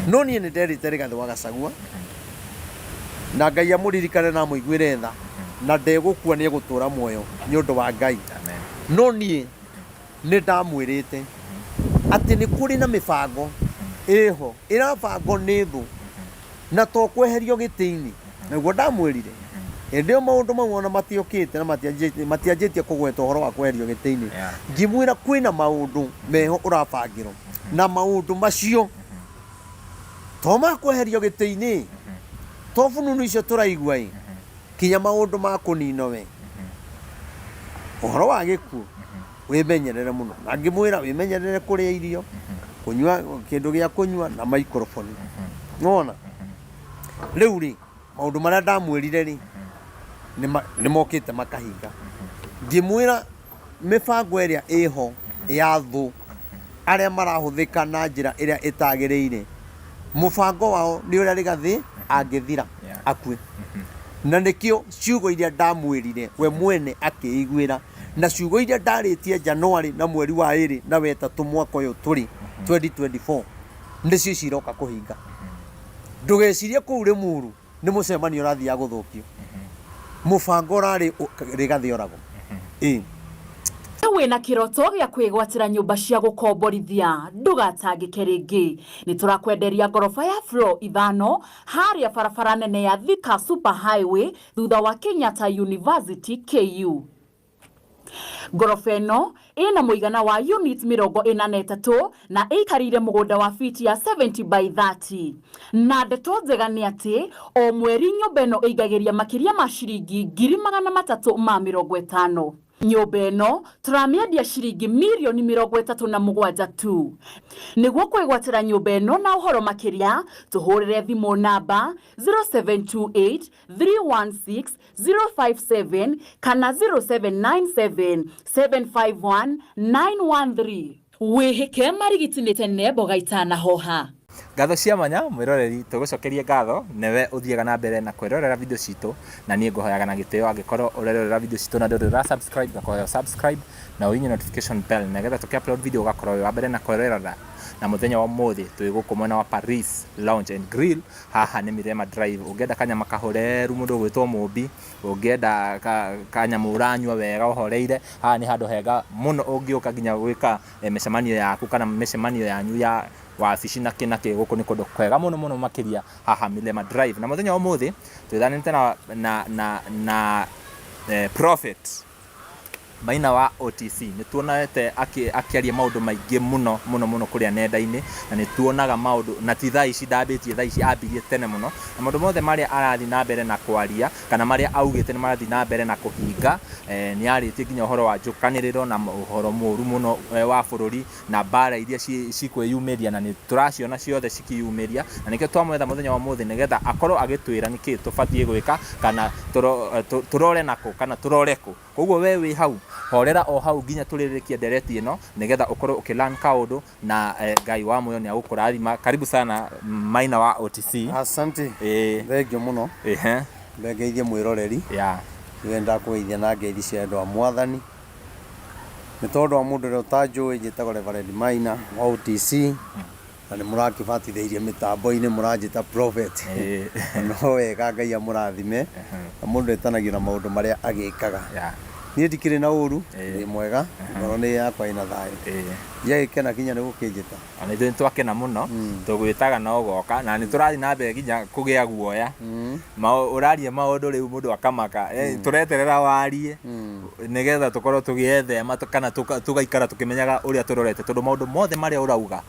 no niĩ nĩ nderĩte Rigathĩ wa Gachagua na Ngai amũririkane na amũiguĩre tha na ndegũkua nĩ egũtũra muoyo nĩ ũndũ wa Ngai no niĩ nĩ ndamwĩrĩte atĩ nĩ kũrĩ na mĩbango ĩho ĩrabangwo nĩ thũ na to kweherio gĩtĩ-inĩ naguo ndamwĩrire hĩndĩ ĩyo maũndũ mau ona matiũkĩte na matianjĩtie kũgweta ũhoro wa kweherio gĩtĩ-inĩ ngĩmwĩra kwĩna maũndũ meho ũrabangĩrwo na maũndũ macio to makweherio gĩtĩ-inĩ to fununu icio tũraigua kinya maũndũ ma kũnino we ũhoro wa gĩkuũ wĩmenyerere mũno na ngĩmwĩra wĩmenyerere kũrĩa irio kunyua kĩndũ gĩa kunyua na microphone nona rĩu rĩ maũndũ marĩa ndamwĩrire rĩ nĩ mokĩte makahinga ngĩmwĩra mĩbango ĩrĩa ĩho ya thũ arĩa marahũthĩka na njĩra ĩrĩa ĩtagĩrĩire mũbango wao nĩ ũrĩa Rigathĩ angĩthira akue na nĩkĩo ciugo iria ndamwĩrire we mwene akĩiguĩra na ciugo iria ndarĩtie Januari na mweri wa 2 na 3 mwaka ũyũ tũrĩ 2024 nĩcio ciroka kũhinga ndũgecirie kũu Limuru nĩ mũcemanio ũrathiaga gũthũkio mũbango ũrarĩ Rigathĩ oragwo wĩna kĩroto gĩa kwĩgwatĩra nyũmba cia gũkomborithia ndũgatangĩke rĩngĩ nĩ tũrakwenderia ngoroba ya floor 5 harĩa barabara nene ya Thika Super Highway thutha wa Kenyatta University KU. Ngoroba ĩno ĩna mũigana wa unit 43 na ĩikarĩire mũgũnda wa fiti ya 70 by 30 na ndeto njega nĩ atĩ o mweri nyũmba ĩno ĩigagĩria makĩria ma ciringi 350,000 nyũmba ĩno tũramĩendia ciringi mirioni 37 tu. Nĩguo kwĩgwatĩra nyũmba ĩno na ũhoro makĩria tũhũrĩre thimũ namba 0728 316 057 kana 0797 751 913. Wĩhĩke marigiti tene mboga itanahoha. Ngatho cia manya mwĩroreri tũgũcokerie ngatho newe ũthiaga na mbere na kwĩrorera video citũ na niĩ ngũhoyaga na gĩtĩo angĩkorwo ũrerorera video citũ na ndũrĩ subscribe gakoya subscribe na ũinye notification bell nĩgetha tũkĩ-upload video ũgakorwo wĩ wa mbere na kwĩrorera na mũthenya wa ũmũthĩ twĩ gũkũ mwena wa Paris Lounge and Grill haha nĩ Mirema Drive ũngĩenda kanyama kahoreru mũndũ gwĩtwo Mũmbi ũngĩenda kanyama ũranyua wega ũhoreire haha nĩ handũ hega mũno ũngĩũka nginya gwĩka mĩcemanio yaku kana mĩcemanio yanyu ya wabici na kĩnake gũkũ nĩ kũndũ kwega mũno makĩria haha Mirema Drive na mũthenya wa ũmũthĩ twĩthanĩte na Prophet Maina wa OTC nĩ tuonete akĩaria maũndũ maingĩ mũno kũrĩa nenda-inĩ na nĩ tuonaga maũndũ na ti thaa ici ndambĩtie thaa ici ambirie tene mũno na maũndũ mothe marĩa arathi na mbere na kwaria kana marĩa augĩte nĩ marathi na mbere na kũhinga nĩ arĩtie nginya ũhoro wa njũkanĩrĩro na ũhoro mũru mũno wa bũrũri na mbara iria cikwĩyumĩria na nĩ tũraciona ciothe cikiyumĩria na nĩkĩo twamwetha mũthenya wa ũmũthĩ nĩgetha akorwo agĩtwĩra nĩkĩ tũbatiĩ gwĩka kana tũrore nako kana tũrore kũ koguo we wĩ hau horera o hau nginya tũrĩrĩkie ndereti ĩno nĩgetha ũkorwo ũkĩlearn kaũndũ na Ngai wa muoyo nĩ agũkũrathima. Karibu sana Maina wa OTC. Asante thengio mũno ngeithie mwĩroreri wenda kũgeithia na ngeithi cia andũ a Mwathani nĩ tondũ wa mũndũ ũrĩa ũtanjũĩ njĩtagwo Reverend Maina wa OTC na nĩ mũrakĩbatithĩirie mĩtambo-inĩ mũranjĩta Prophet no wega Ngai amũrathime na mũndũ etanagio na maũndũ marĩa agĩkaga niĩ ndikĩrĩ na ũru nĩ mwega ngoro nĩ yakwa ĩna thayũ yagĩkena kinya nĩ gũkĩnjĩta na nĩ twakena mũno tũgwĩtaga na ũgoka na nĩ tũrathi na mbere nginya kũgĩa guoya ũraria maũndũ rĩu mũndũ akamaka tũreterera warie nĩgetha tũkorwo tũgĩethema kana tũgaikara tũkĩmenyaga ũrĩa tũrorete tondũ maũndũ mothe marĩa ũrauga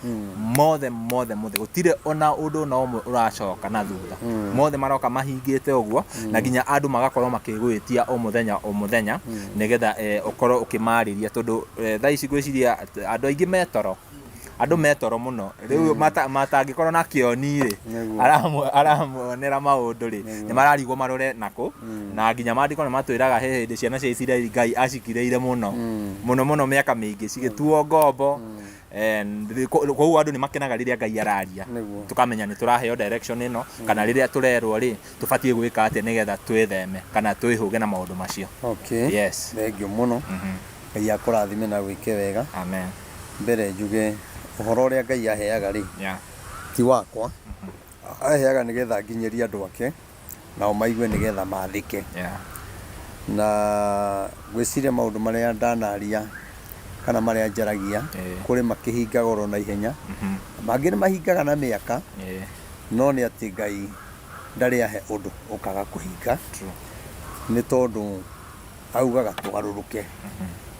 mothe gũtirĩ ona ũndũ na ũmwe ũracoka na thutha mothe maroka mahingĩte ũguo na nginya andũ magakorwo makĩgwĩtia o mũthenya nĩgetha ũkorwo ũkĩmarĩria tondũ thaa ici gwĩciria andũ aingĩ andũ metoro mũno rĩu matangĩkorwo na kĩoni rĩ aramuonera maũndũ rĩ nĩ mararigwo marore nako na nginya mandĩko nĩ matwĩraga he hĩndĩ ciana cia Isiraeli Ngai acikirĩire mũno mĩaka mĩingĩ cigĩtuo ngombo koguo andũ nĩ makenaga rĩrĩa Ngai araria tũkamenya nĩ tũraheo direction ĩno kana rĩrĩa tũrerwo rĩ tũbatiĩ gwĩka atĩa nĩgetha twĩtheme kana twĩhũge na maũndũ macio. Yes thengio mũno Ngai akũrathime na gwĩke wega. Amen. Mbere njuge ũhoro ũrĩa Ngai aheaga rĩ ti wakwa aheaga nigetha nginyeria andu ake nao maigue nigetha mathike na gwiciria maundu maria ndanaria kana maria njaragia kuri makihinga goro na ihenya mangi ni mahingaga na miaka no ni ati Ngai ndari ahe undu ukaga kuhinga ni tondu augaga tugaruruke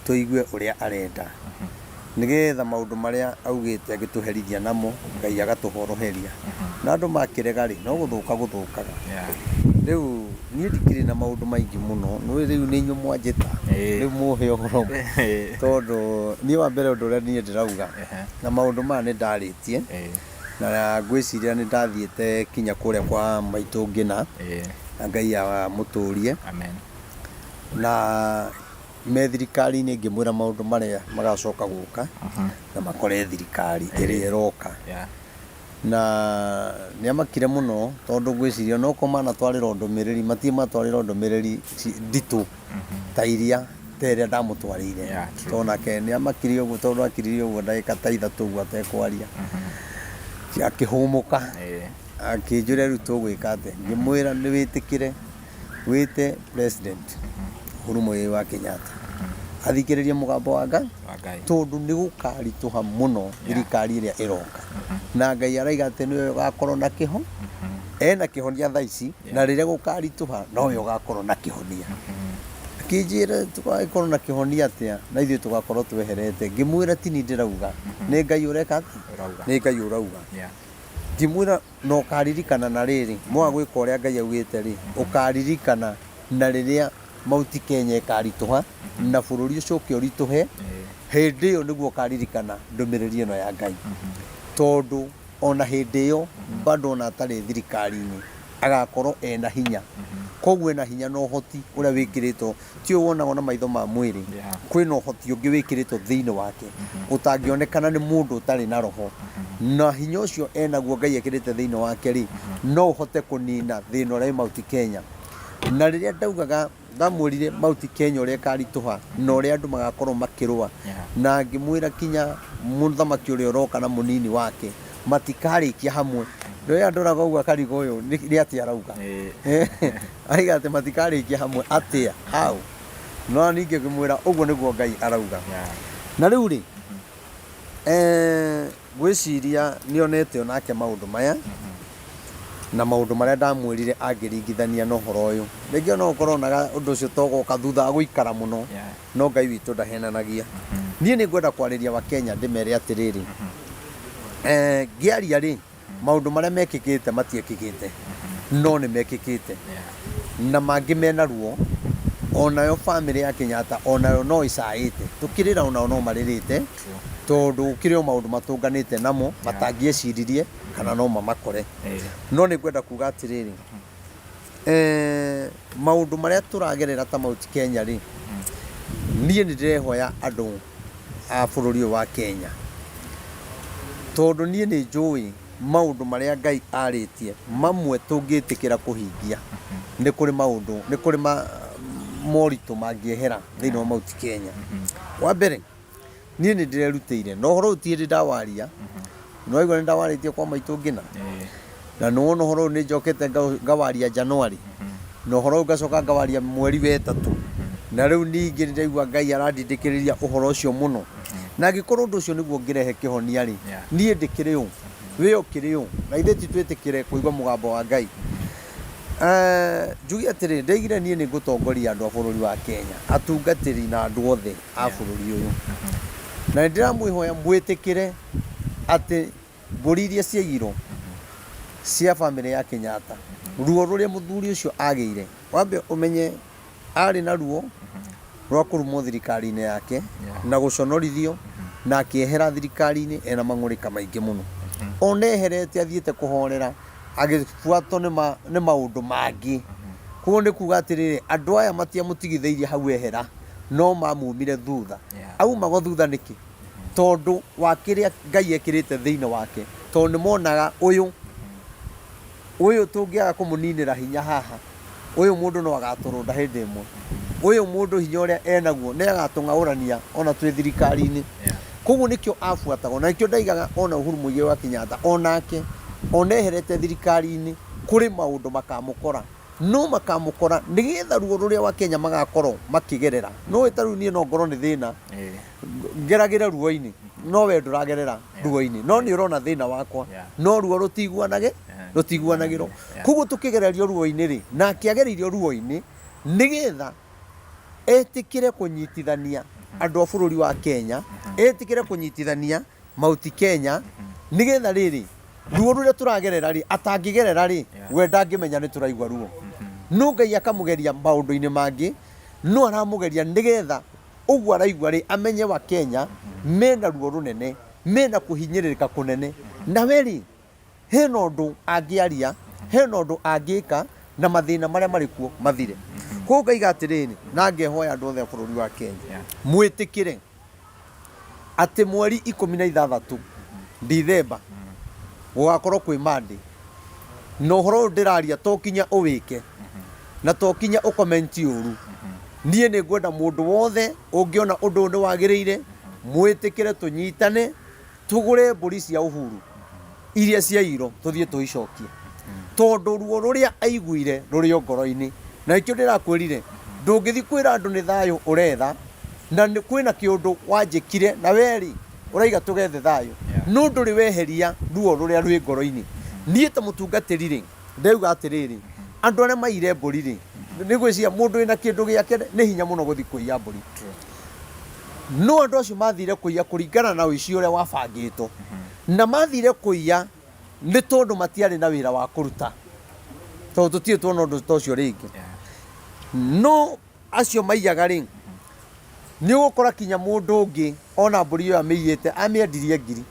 tuigue uria arenda nigetha maundu maria augite agituherithia namo Ngai agatuhoroheria na andu makirega ri no guthukaga riu ni ndikiri na maundu maingi muno no riu ni nyumwa njita riu muhe ohoro tondu ni wa mbere undu uria ni ndirauga na maundu ma ni ndaritie na ngwiciria ni ndathiete kinya kuria kwa maitu ngina na Ngai amuturie amen na me thirikari ni ngimwira maundu maria magacoka guka na makore thirikari iria iroka na ni amakire muno tondu ngwiciria no ko mana twarira ndumiriri matie matwarira ndumiriri nditu ta iria teria ndamutwarire tona ke ni amakire uguo tondu akirire uguo ndagika ta ithatu uguo atekwaria akihumuka akinjure riu tugwika ate ngimwira ni witikire wite president Uhuru wa Kenyatta athikiririe mugambo wa Ngai tondu ni gukarituha muno thirikari iria iroka na Ngai araiga ati niwe ugakorwo na kiho ena kihonia thaici na riria gukarituha no we ugakorwo na kihonia kijira tugakorwo na kihonia atia na ithuĩ tugakorwo tweherete ngimwira tini ndirauga ni Ngai ureka ni Ngai urauga ngimwira no karirikana na riri mwa gwika uria Ngai augite ri ukaririkana na riria mauti Kenya ikarituha na bururi ucio ukiorituhe hindi iyo niguo karirikana ndumiriri ino ya Ngai tondu ona hindi iyo bado ona atari thirikari-ini agakorwo ena hinya koguo ena hinya no hoti uria wikiritwo ti wonaga na maitho ma mwiri kwina hoti ungi wikiritwo thiini wake utangionekana ni mundu utari na roho na hinya ucio enaguo Ngai ekirite thiini wake ri no hote kunina thina uria mauti Kenya na riria ndaugaga ndamwirire mauti Kenya uria karituha na uria andu magakorwo makirua na ngimwira kinya muthamaki uria uroka na munini wake matikarikia hamwe ndio andu ragauga karigo uyu ni ati arauga aiga ati matikarikia hamwe atia how no ninge ngimwira uguo niguo Ngai arauga na riu ri gwiciria nionete onake maundu maya na maundu maria ndamwirire angiringithania no horo uyu rĩngĩ no ukorwo na undu ucio togoka thutha guikara muno no Ngai witu ndahenanagia niĩ nĩ ngwenda kwarĩria wa Kenya ndĩmere atĩrĩrĩ ngiaria rĩ maundu maria mekĩkĩte matiekĩkĩte no nĩ mekĩkĩte na mangĩ mena ruo onayo family ya Kenyatta onayo no isaĩte tukirĩra onao no marĩrĩte tondu ukire maundu matunganite namo matangieciririe kana no mamakore no ni kwenda kuga atiriri maundu maria turagerera ta mauti Kenya ri nie ni ndirehoya andu a bururi wa Kenya tondu nie ni njui maundu maria Ngai aritie mamwe tungitikira kuhingia ni kuri maundu ni kuri moritu mangiehera thiini wa mauti Kenya wa mbere nie ni ndirerutire no horo utiri ndawaria no igwa ndawaritie kwa maitu ngina na no no horo ni njokete ngawaria January no horo ngacoka ngawaria mweri wa 3 na riu ningi ndiraigua Ngai arandindikiriria uhoro ucio muno na gikorwo ndu ucio niguo ngirehe kihonia ri nie ndikiriu we ukiriu na ithe ti twitikire kuigwa mugambo wa Ngai njugi atiri ndeigire nie ni ngutongoria andu a bururi wa Kenya atungatiri na andu othe a bururi uyu na ndiramwihoya mwitikire ati mburi iria ciaigirwo cia family ya Kenyatta ruo ruria muthuri ucio ageire wambe umenye ari na ruo rwa kurumwo thirikari-ini yake na guconorithio na akiehera thirikari-ini ena mang'urika maingi muno oneherete athiete kuhorera agifuatwo ni maundu mangi kuo ni kuga atiriri andu aya matiamutigitheirie hau ehera no mamumire thutha auma thutha niki tondu wa kiria Ngai ekirite thiini wake tondu monaga uyu tungiaga kumuninira hinya haha uyu mundu no agaturunda hindi imwe uyu mundu hinya uria enaguo ne agatung'aurania ona twi thirikari-ini koguo nikio afuatagwo na nikio ndaigaga ona Uhuru wa Kenyatta onake oneherete thirikari-ini kuri maundu makamukora no makamukora nigetha ruo ruria wa Kenya magakorwo makigerera no etaru ni no ngoro ni thina ngeragira ruo-ini no we nduragerera ruo-ini no ni urona thina wakwa no ruo rutiguanagiro kuguo tukigererio ruo-ini ri na kiageririo ruo-ini nigetha etikire kunyitithania andu a bururi wa Kenya etikire kunyitithania Mauti Kenya nigetha riri ruo ruria turagerera ri atangigerera ri we ndangimenya ni turaigwa ruo no Ngai akamugeria maundu-ini mangi no aramugeria nigetha uguo araigwa ri amenye wa Kenya mena ruo runene mena kuhinyiririka kunene na weri hena undu angiaria hena undu angika na mathina maria marikuo mathire ko ngaiga atiriri na ngehoya andu othe a bururi wa Kenya mwitikire ati mweri 16 Dithemba gugakorwo kwi Monday no horo ndiraria to kinya uwike na to kinya ukomenti uru nie ni ngwenda mundu wothe ungiona undu ni wagiriire mwitikire tunyitane tugure mburi cia uhuru iria cia iro tuthie tuicokie tondu ruo ruria aiguire ruri ngoro-ini na ikio ndirakwirire ndungithi kwira andu ni thayo uretha na kwina kiundu wanjikire na weri uraiga tugethe thayo no nduri weheria ruo ruria rwi ngoro-ini nie ta mutungatiri ri ndauga atiriri andu aria maire mburi ri ni gwiciria mundu ina kindu giake ni hinya muno guthi kuiya mburi no andu acio mathire kuiya kuringana na uici uria wabangitwo na mathire kuiya ni tondu matiari na wira wa kuruta tondu tutie tuona undu tocio ringi no acio maiyaga ri ni ugukora kinya mundu ungi ona mburi yo amiyite amiendirie ngiri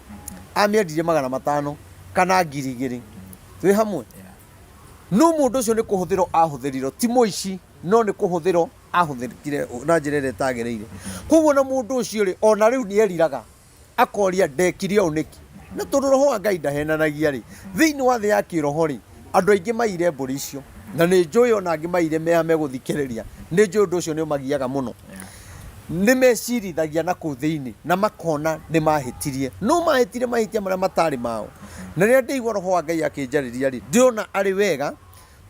amiendirie 500 kana ngiri igiri twi hamwe no mundu ucio ni kuhuthiro ahuthirirwo ti muici no ni kuhuthiro ahuthirikire na njira ire tagereire koguo na mundu ucio ri ona riu ni eriraga akoria ndekire uniki na tondu roho wa Ngai ndahenanagia ri thiini wa thi ya kiroho ri andu aingi maire mburi icio na ni njui ona angi maire mehame guthikiriria ni njui undu ucio ni magiaga muno ni mecirithagia na kuu thiini na makona ni mahitirie no mahitire mahitia maria matari mao na riria ndeigua roho wa Ngai akinjariria ri ndiona ari wega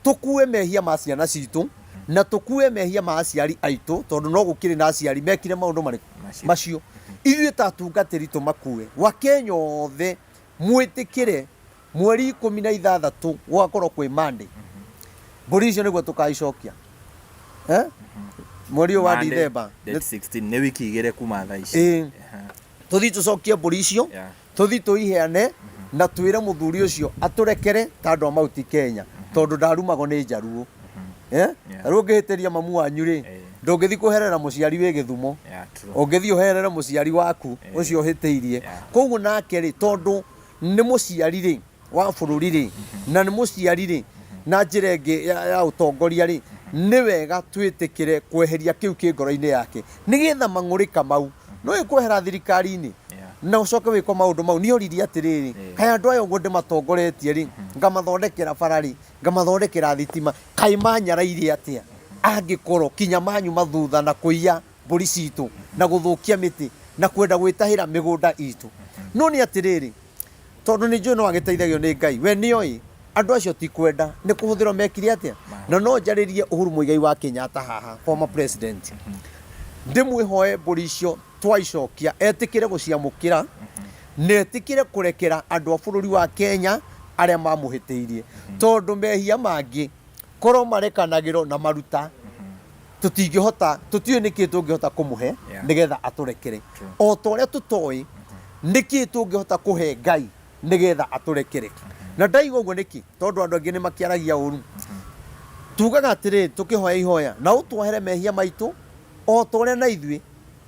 tukue mehia ma ciana citu na tukue mehia ma aciari aitu tondu no gukiri na aciari mekire maundu mari macio ithuĩ ta atungatĩri tũmakue wa Kenya othe mwitikire mweri 16 gwakorwo kwi Monday mburi icio niguo tukaicokia mweri wa Dithemba date 16 ni wiki igire kuma thaa ici tuthi tucokie mburi icio tuthi tuiheane na twire muthuri ucio aturekere tandu Mauti Kenya tondu ndarumago ni njaruo rungihitiria mamu wanyu ri ndungithi kuherera muciari wi Githumo ungithi uherere muciari waku ucio uhitiirie koguo nake ri tondu ni muciari ri wa bururi ri na ni muciari ri na njira ingi ya utongoria ri ni wega twitikire kweheria kiu ki ngoro-ini yake nigetha mang'urika mau no ikwehera thirikari-ini na ucoke wiko maundu mau ni oririe atiriri kaya andu ayo ngode matongoretie ri ngamathondekera barari ngamathondekera thitima kai manyarairie atia angikorwo kinya manyu mathutha na kuiya mburi citu na guthukia miti na kwenda gwitahira migunda itu no ni atiriri tondu ni njui no agiteithagio ni Ngai we nioi andu acio ti kwenda ni kuhuthiro mekire atia na no njaririe Uhuru Muigai wa Kenyatta haha former president ndimwihoe mburi icio twaicokia etikire guciamukira netikire kurekera andu a bururi wa Kenya aria mamuhitiirie tondu mehia mangi korwo marekanagiro na maruta tutingihota tutiwe niki tungihota kumuhe nigetha aturekere o toria tutoi niki tungihota kuhe Ngai nigetha aturekere na ndaigo uguo niki tondu andu angi ni makiaragia uru tugaga atiri tukihoya ihoya na utwahere mehia maitu o toria na ithui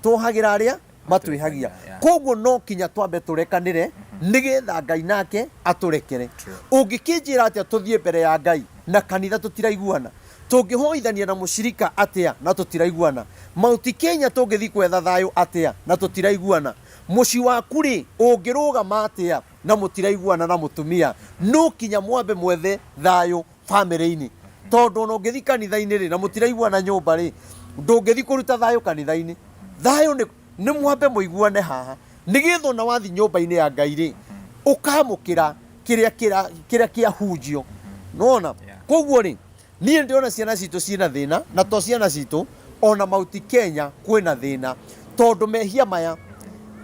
tuhagira aria matwihagia koguo no kinya twambe turekanire nigetha Ngai nake aturekere ungikinjira atia tuthie mbere ya Ngai na kanitha tutiraiguana tungihoithania na mushirika atia na tutiraiguana Mauti Kenya tungithi kwetha thayo atia na tutiraiguana muci waku ri ungirugama atia na mutiraiguana na mutumia no kinya mwambe mwethe thayo family-ini tondu no ngithi kanitha-ini ri na mutiraiguana nyumba ri ndungithi kuruta thayo kanitha-ini thayo ni mwambe muiguane haha nigetha na wathi nyumba-ini ya Ngai ri ukamukira kiria kia hujio nona koguo ri nie ndiona ciana citu ciina thina na to ciana citu ona mauti Kenya kwina thina tondu mehia maya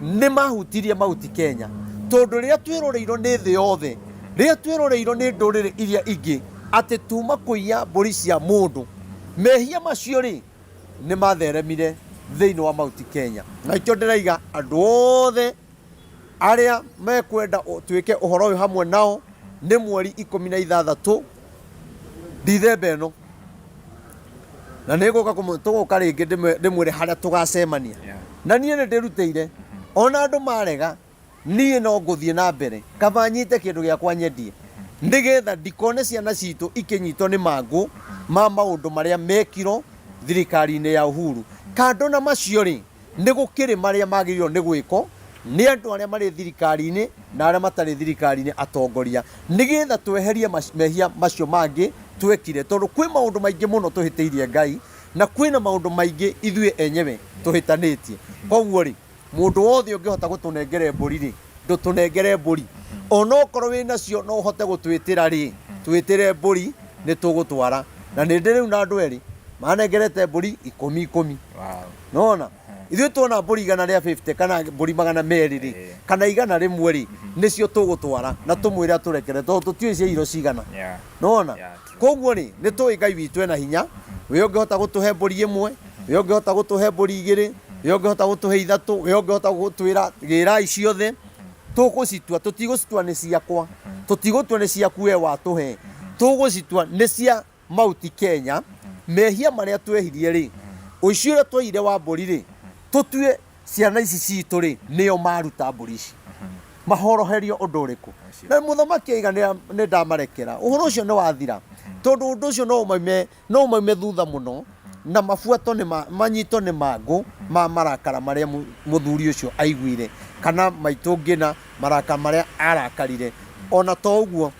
ni mahutirie mauti Kenya tondu riria twiroreirwo ni thi yothe riria twiroreirwo ni ndurire iria ingi ati tuma kuiya mburi cia mundu mehia macio ri ni matheremire thiini wa mauti Kenya na ikyo ndiraiga andu othe aria mekwenda twike uhoro uyu hamwe nao ni mweri 16 Dithemba eno na niguka tuguka ringi ndimwire haria tugacemania na nie ni ndirutire ona andu marega nie no nguthie na mbere kaba nyite kindu giakwa nyendie ndigetha ndikone ciana citu ikinyitwo ni mangu ma maundu maria mekiro thirikari-ini ya Uhuru kando na macio ri nigukiri maria magirirwo ni gwiko ni andu aria mari thirikari-ini na aria matari thirikari-ini atongoria nigetha tweherie mehia macio mangi twekire tondu kwi maundu maingi muno tuhitiirie Ngai na kwina maundu maingi ithue enyewe tuhitanitie koguo ri mundu wothe ungihota gutunengere mburi ri ndutunengere mburi ona okorwo wina cio no uhote gutwitira ri twitire mburi ni tugutwara na ni ndiriu na andu eri manengerete mburi 10 nona ithuĩ tuona mburi 150 kana mburi 200 ri kana 100 ri nicio tugutwara na tumwire aturekere tondu tutiũĩ cia iro cigana nona koguo ri ni tũĩ Ngai witũ ena hinya we ũngĩhota gũtũhe mburi ĩmwe we ũngĩhota gũtũhe mburi 2 we ũngĩhota gũtũhe 3 we ũngĩhota gũtwĩra gĩrai ciothe tugucitua tutigũcitua ni ciakwa tutigũtua ni ciaku we watũhe tugucitua ni cia mauti Kenya mehia maria twehirie ri ucio ũrĩa tweire wa mburi ri tutue ciana ici citũ ri nio maruta mburi ici mahoroherio undu uriku na muthamaki aiga ni ndamarekera uhoro ucio ni wathira tondu undu ucio no maume thutha muno na mafuato ni manyito ni mangu ma marakara maria muthuri ucio aiguire kana maitungina maraka maria arakarire ona to uguo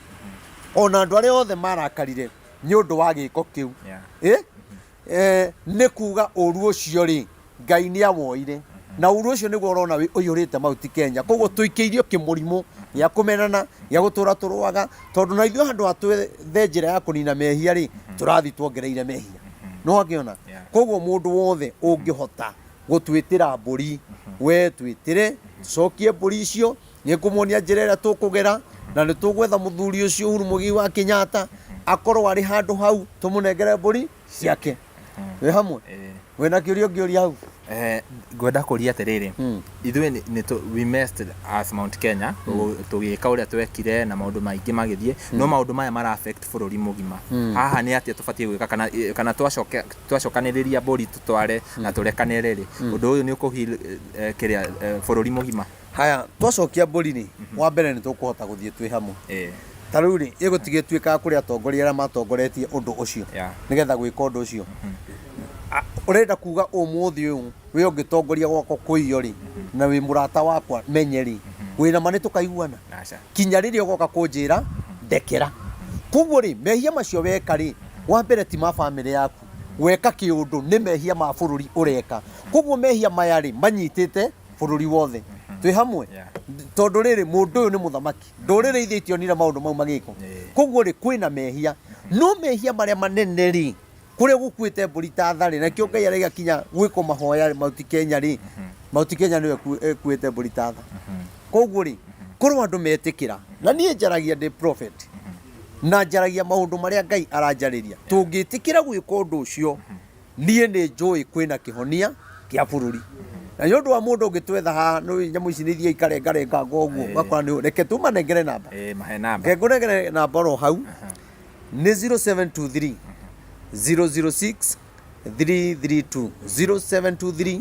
ona andu aria othe marakarire ni undu wa giko kiu ni kuga uru ucio ri Ngai ni awoire na uru ucio niguo urona uyurite mauti Kenya koguo tuikeirio kimurimo ya kumenana ya gutura turwaga tondu na ithuĩ handu atwethe njĩra ya kunina mehia ri turathi tuongereire mehia no akiona koguo mundu wothe ungihota gutwitira mburi we twitire cokie mburi icio nikumuonia njĩra ĩrĩa tukugera na ni tugwetha muthuri ucio Uhuru Muigai wa Kenyatta akorwo ari handu hau tumunengere mburi ciake we hamwe wena kiurio ngĩũria hau ngwenda kuria atiriri ithuĩ we messed as Mount Kenya tugika uria twekire na maundu maingi magithie no maundu maya mara affect bururi mugima haha ni atia tubatie gwika kana twacokaniriria mburi tutware na turekanire ri undu uyu ni ukuhil kiria bururi mugima haya twacokia mburi ni wa mbere ni tukuhota guthie twi hamwe tariu ri igutige twika kuri atongoria aria matongoretie undu ucio nigetha gwika undu ucio urenda kuga umuthi uyu we ungitongoria gwako kuiyo ri na wi murata wakwa menyeri wina mani tukaiguana kinya riria ugoka kunjira ndekera koguo ri mehia macio weka ri wa mbere ti ma family yaku weka kiundu ni mehia ma bururi ureka koguo mehia maya ri manyitite bururi wothe twi hamwe tondu riri mundu uyu ni muthamaki ndurire ithitio nira maundu mau magiko koguo ri kwina mehia no mehia maria manene ri kuria gukuite mburi ta thari na kio Ngai araiga kinya gwiko mahoya mauti Kenya ri mauti Kenya niwe kuite mburi ta tha koguo ri korwo andu metikira na nie njaragia ndi prophet na njaragia maundu maria Ngai aranjariria tungitikira gwika undu ucio nie ni njui kwina kihonia kia bururi na yondu wa mundu ungitwetha ha no nyamu ici ni thia ikarengarenga ngoguo gakora ni reke tumanengere namba mahe namba ngengere namba ro hau ni 0723 006 332 0723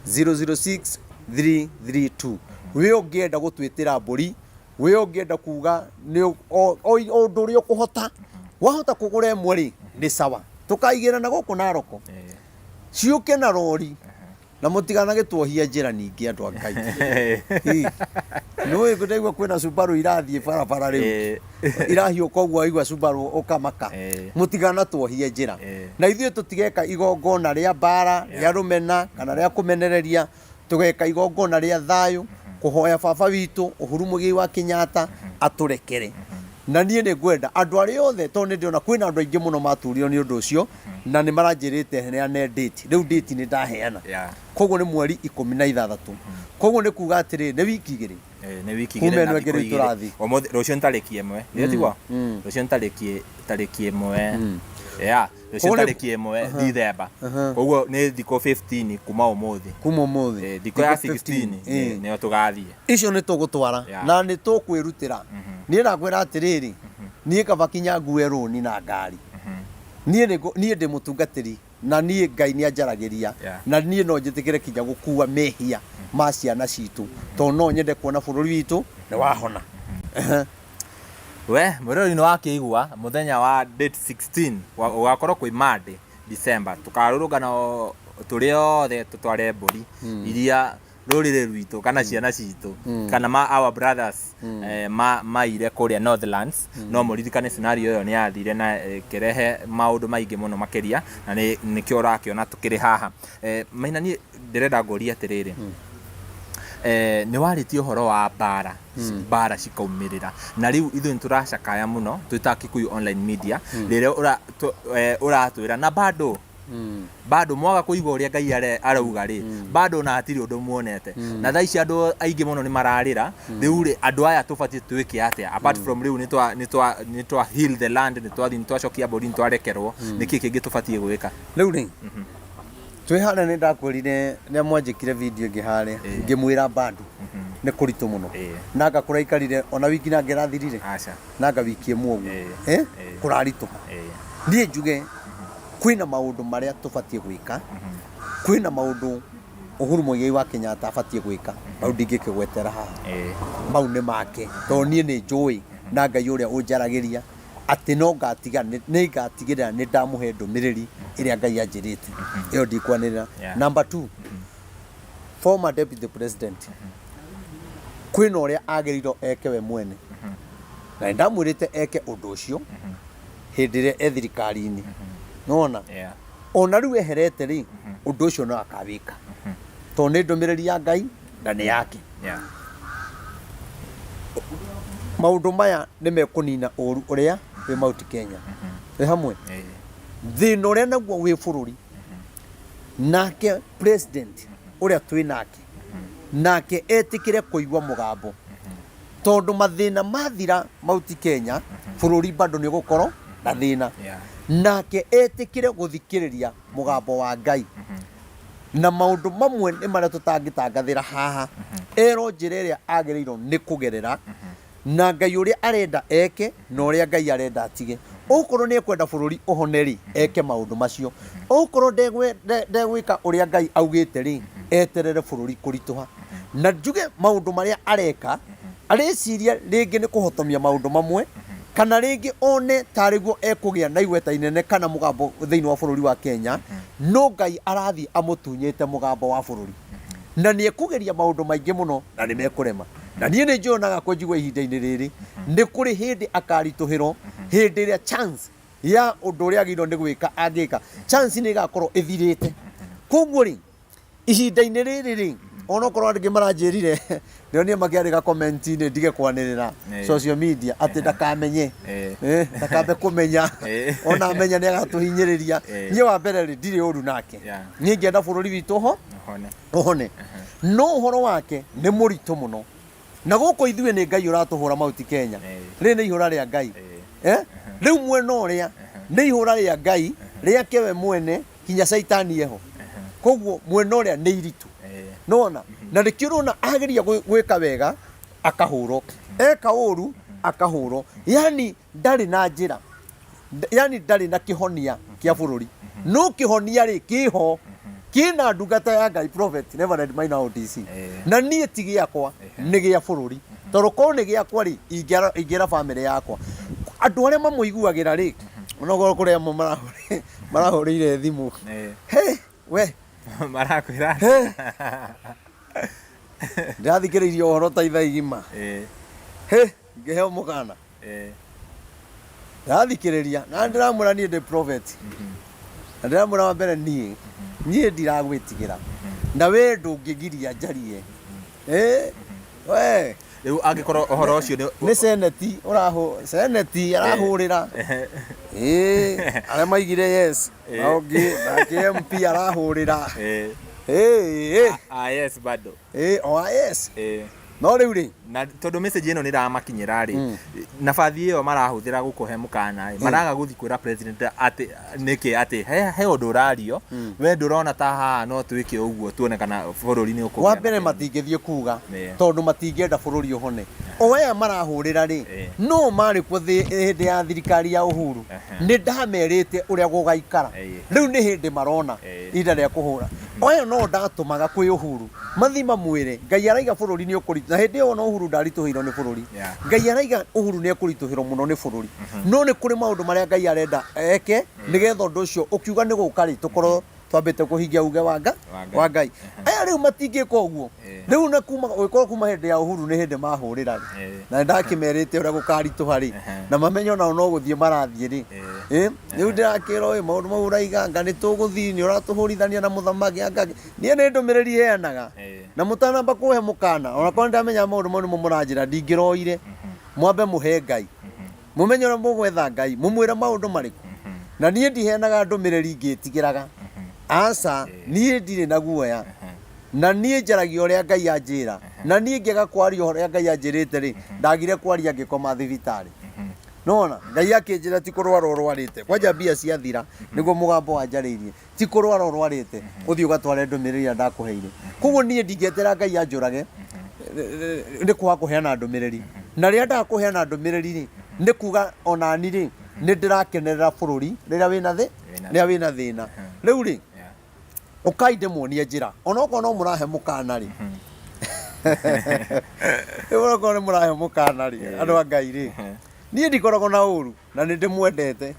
006 332 we ungienda gutwitira mburi we ungienda kuga ni undu uria ukuhota wahota kugura imwe ri ni sawa tukaigira na guku na roko ciuke na rori na mutigana gitwohia njira ningi andu Ngai no igutegwa kwina Subaru irathie barabara riu irahio koguo aigwa Subaru ukamaka mutigana twohie njira na ithuĩ tutigeka igongona ria bara ria rumena kana ria kumenereria tugeka igongona ria thayu kuhoya baba witũ Uhuru Muigai wa Kenyatta aturekere na niĩ nĩ ngwenda andũ arĩa othe tondũ nĩ ndĩrona kwĩna andũ aingĩ mũno maturio nĩ ũndũ ũcio na nĩ maranjĩrĩte heane date rĩu date nĩ ndaheana koguo nĩ mweri 16 koguo nĩ kuga atĩrĩ nĩ wiki igĩrĩ nĩ wiki igĩrĩ na thikũ igĩrĩ rũciũ nĩ tarĩki 1 nĩ tigwa rũciũ nĩ tarĩki 1 rũciũ nĩ tarĩki 1 December koguo nĩ thikũ 15 kuma ũmũthĩ thikũ ya 16 nĩyo tũgathiĩ icio nĩ tũgũtwara na nĩ tũkwĩrutĩra niĩ nakwĩra atĩrĩrĩ niĩ kaba kinya ngue rũni na ngari niĩ ndĩ mũtungatĩri na niĩ Ngai nĩ anjaragĩria na niĩ no njĩtĩkĩre kinya gũkua mehia ma ciana citũ tondũ no nyende kuona bũrũri witũ nĩ wahona we mũrori nĩ wakĩigua mũthenya wa date 16 ũgakorwo kwĩ Monday December tũkarũrũngana tũrĩ othe tũtware mbũri iria rũrĩrĩ rwitũ kana ciana citũ kana our brothers maire kũrĩa Northlands no mũririkane scenario ĩyo nĩ yathire na kĩrehe maũndũ maingĩ mũno makĩria na nĩkĩo ũrakĩona tũkĩrĩ haha Maina niĩ ndĩrenda ngũrie atĩrĩrĩ nĩ warĩtie ũhoro wa mbara cikaumĩrĩra na rĩu ithuĩ nĩ tũracakaya mũno twĩta Kikuyu online media rĩrĩa ũratwĩra na bado mwaga kũigua ũrĩa Ngai arauga rĩ bado na hatirĩ ũndũ muonete na thaa ici andũ aingĩ mũno nĩ mararĩra rĩu rĩ andũ aya tũbatiĩ twĩke atĩa apart from rĩu nĩ twa heal the land nĩ twacokia body nĩ twarekerwo nĩkĩ kĩngĩ tũbatiĩ gwĩka rĩu rĩ twĩ harĩa nĩ ndakwĩrire nĩ mwanjĩkire video ĩngĩ harĩa ngĩmwĩra bado nĩ kũritũ mũno na ngakũra ikarire ona wiki na ngĩrathirire na nga wiki ĩmwe ũguo kũraritũha niĩ njuge kwĩna maũndũ marĩa tũbatiĩ gwĩka kwĩna maũndũ Uhuru Muigai wa Kenyatta abatiĩ gwĩka au ndingĩkĩgwetera haha mau nĩ make tondũ niĩ nĩ njũĩ na Ngai ũrĩa ũnjaragĩria atĩ no ngatigĩrĩra nĩ ndamũhe ndũmĩrĩri ĩrĩa Ngai anjĩrĩte ĩyo ndikwanĩrĩra number 2 former deputy president kwĩna ũrĩa agĩrĩirwo eke we mwene na ndamwĩrĩte eke ũndũ ũcio hĩndĩ ĩrĩa thirikari-inĩ nona ona rĩu eherete rĩ ũndũ ũcio no akawĩka tondũ nĩ ndũmĩrĩri ya Ngai na nĩ yake maũndũ maya nĩ mekũnina ũru ũrĩa wĩ Mount Kenya wĩ hamwe thĩna ũrĩa naguo wĩ bũrũri nake president ũrĩa twĩ nake etĩkĩre kũigua mũgambo tondũ mathĩna mathira Mount Kenya bũrũri bado nĩ gũkorwo na thĩna nake etĩkĩre gũthikĩrĩria mũgambo wa Ngai na maũndũ mamwe nĩ marĩa tũtangĩtangathĩra haha ero njĩra ĩrĩa agĩrĩirwo nĩ kũgerera na Ngai ũrĩa arenda eke na ũrĩa Ngai arenda atige okorwo nĩ ekwenda bũrũri ũhoneri eke maũndũ macio okorwo ndegwĩka ũrĩa Ngai augĩte rĩ eterere bũrũri kũritũha na njuge maũndũ marĩa areka areciria rĩngĩ nĩ kũhotomia maũndũ mamwe kana rĩngĩ one tarĩguo ekũgĩa na igweta inene kana mũgambo thĩinĩ wa bũrũri wa Kenya no Ngai arathi amũtunyĩte mũgambo wa bũrũri na nĩ ekũgeria maũndũ maingĩ mũno na nĩ mekũrema na niĩ nĩ njonaga kwenjigwo ihinda-inĩ rĩrĩ nĩ kũrĩ hĩndĩ akaritũhĩrwo hĩndĩ ĩrĩa chance ya ũndũ ũrĩa agĩrĩirwo nĩ gwĩka angĩka chance nĩ ĩgakorwo ĩthirĩte koguo rĩ ihinda-inĩ rĩrĩ rĩ onokorwo andũ maranjĩrire nĩo niĩ makĩandĩka comment-inĩ ndige kwanĩrĩra social media atĩ ndakamenye ndakambe kũmenya ona amenya nĩ agatũhinyĩrĩria niĩ wa mbere rĩ ndirĩ ũru nake niĩ ngĩenda bũrũri witũ ũhone no ũhoro wake nĩ mũritũ mũno na gũkũ ithuĩ nĩ Ngai ũratũhũra Mount Kenya rĩ nĩ ihũra rĩa Ngai rĩu mwena ũrĩa nĩ ihũra rĩa Ngai rĩake we mwene kinya caitani eho koguo mwena ũrĩa nĩ iritũ nona na nĩkĩo ũrona ageria gwĩka wega akahũrwo eka ũru akahũrwo yani ndarĩ na njĩra yani ndarĩ na kĩhonia kĩa bũrũri no kĩhonia rĩ kĩho kĩna ndungata ya Ngai prophet Reverend Maina ODC na niĩ ti gĩakwa nĩ gĩa bũrũri tondũ korwo nĩ gĩakwa rĩ ingĩra family yakwa andũ arĩa mamũiguagĩra rĩ onokorwo kũrĩa marahũrĩire thimũ we marakwĩra ndathikĩrĩirie ũhoro ta ithaa igima ngĩheo mũkana ndathikĩrĩria na ndĩramwĩra niĩ ndĩ prophet na ndĩramwĩra wa mbere niĩ ndiragwĩtigĩra na we ndũngĩgiria njarie we riu angikorwo uhoro ucio ni seneti arahurira aria maigire yes ongi na MP arahurira yes bado yes no riu ri na tondu message ino ni ramakinyira ri nabathi iyo marahuthira gukuhe mukana maraga guthi kwira president ati niki ati he undu urario we ndurona ta haha no twike uguo tuone kana bururi ni ukugĩa wa mbere matingithie kuga tondu matingenda bururi uhone oya marahurira ri no mari ku hindi ya thirikari ya Uhuru ni ndamerite uria gugaikara riu ni hindi marona ida ria kuhura oya no ndatumaga kwi Uhuru mathima mwire ngai araiga bururi ni ukuri na hindi yo no Uhuru ndarituhirwo ni bururi ngai araiga Uhuru ni ekurituhirwo muno ni bururi no ni kuri maundu maria ngai arenda eke nigetha undu ucio ukiuga ni gukari tukorwo twambite kuhingia uge wa ngai aya riu matingika uguo riu na kuma hindi ya Uhuru ni hindi mahurira na ndakimerite uria gukarituha ri na mamenyo na no guthie marathie ri riu ndirakira maundu mau uraiga nga ni tuguthii ni uratuhurithania na muthamaki anga nie ni ndumiriri heanaga na mutanamba kuhe mukana ona kwa ndamenya maundu mau nimo muranjira ndingiroire mwambe muhe ngai mumenyo na mugwetha ngai mumwire maundu mariku na nie ndiheanaga ndumiriri ngitigiraga asa nie ndire na guoya na nie njaragia uria ngai anjira na nie ngiaga kwaria uria ngai anjirite ri ndagire kwaria ngikoma thibitari nona ngai akinjira ti kurwara urwarite kwanja mbia ciathira niguo mugambo wanjaririe ti kurwara urwarite uthii ugatware ndumiriri ndakuheire koguo nie ndingetera ngai anjurage ni kwa kuheana ndumiriri na ria ndakuheana ndumiriri ri ni kuga onani ri ni ndirakenerera bururi riria wina thina riu ri ukaide muonie njira onoko no murahe mukana ri onoko no murahe mukana ri andu a ngai ri nie ndikoragwo na uru na ni ndimwendete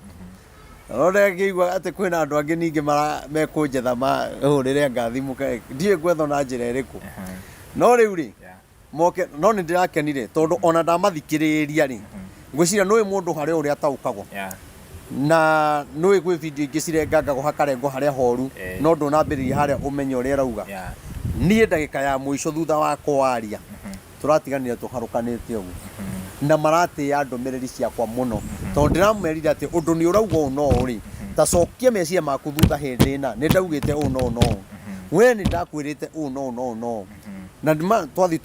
no ndegigwa ati kwina andu angi ningi mekunjetha mahurire ngathimu ndie gwetho na njira iriku no riu ri moke no ni ndirakenire tondu ona ndamathikiriria ri ngwiciria nui mundu haria uria ataukagwo na nui gwi video ingi cirengangagwo hakarengo haria horu no ndunambiriria haria umenye uria rauga nie ndagika ya muico thutha wa kwaria turatiganire tuharukanite ugu na marate ya ndumiriri ciakwa muno tondu ndiramerire ati undu ni urauga uno uri ta cokia meciria maku thutha hindi na ni ndaugite uno we ni ndakwirite uno na ndima twathi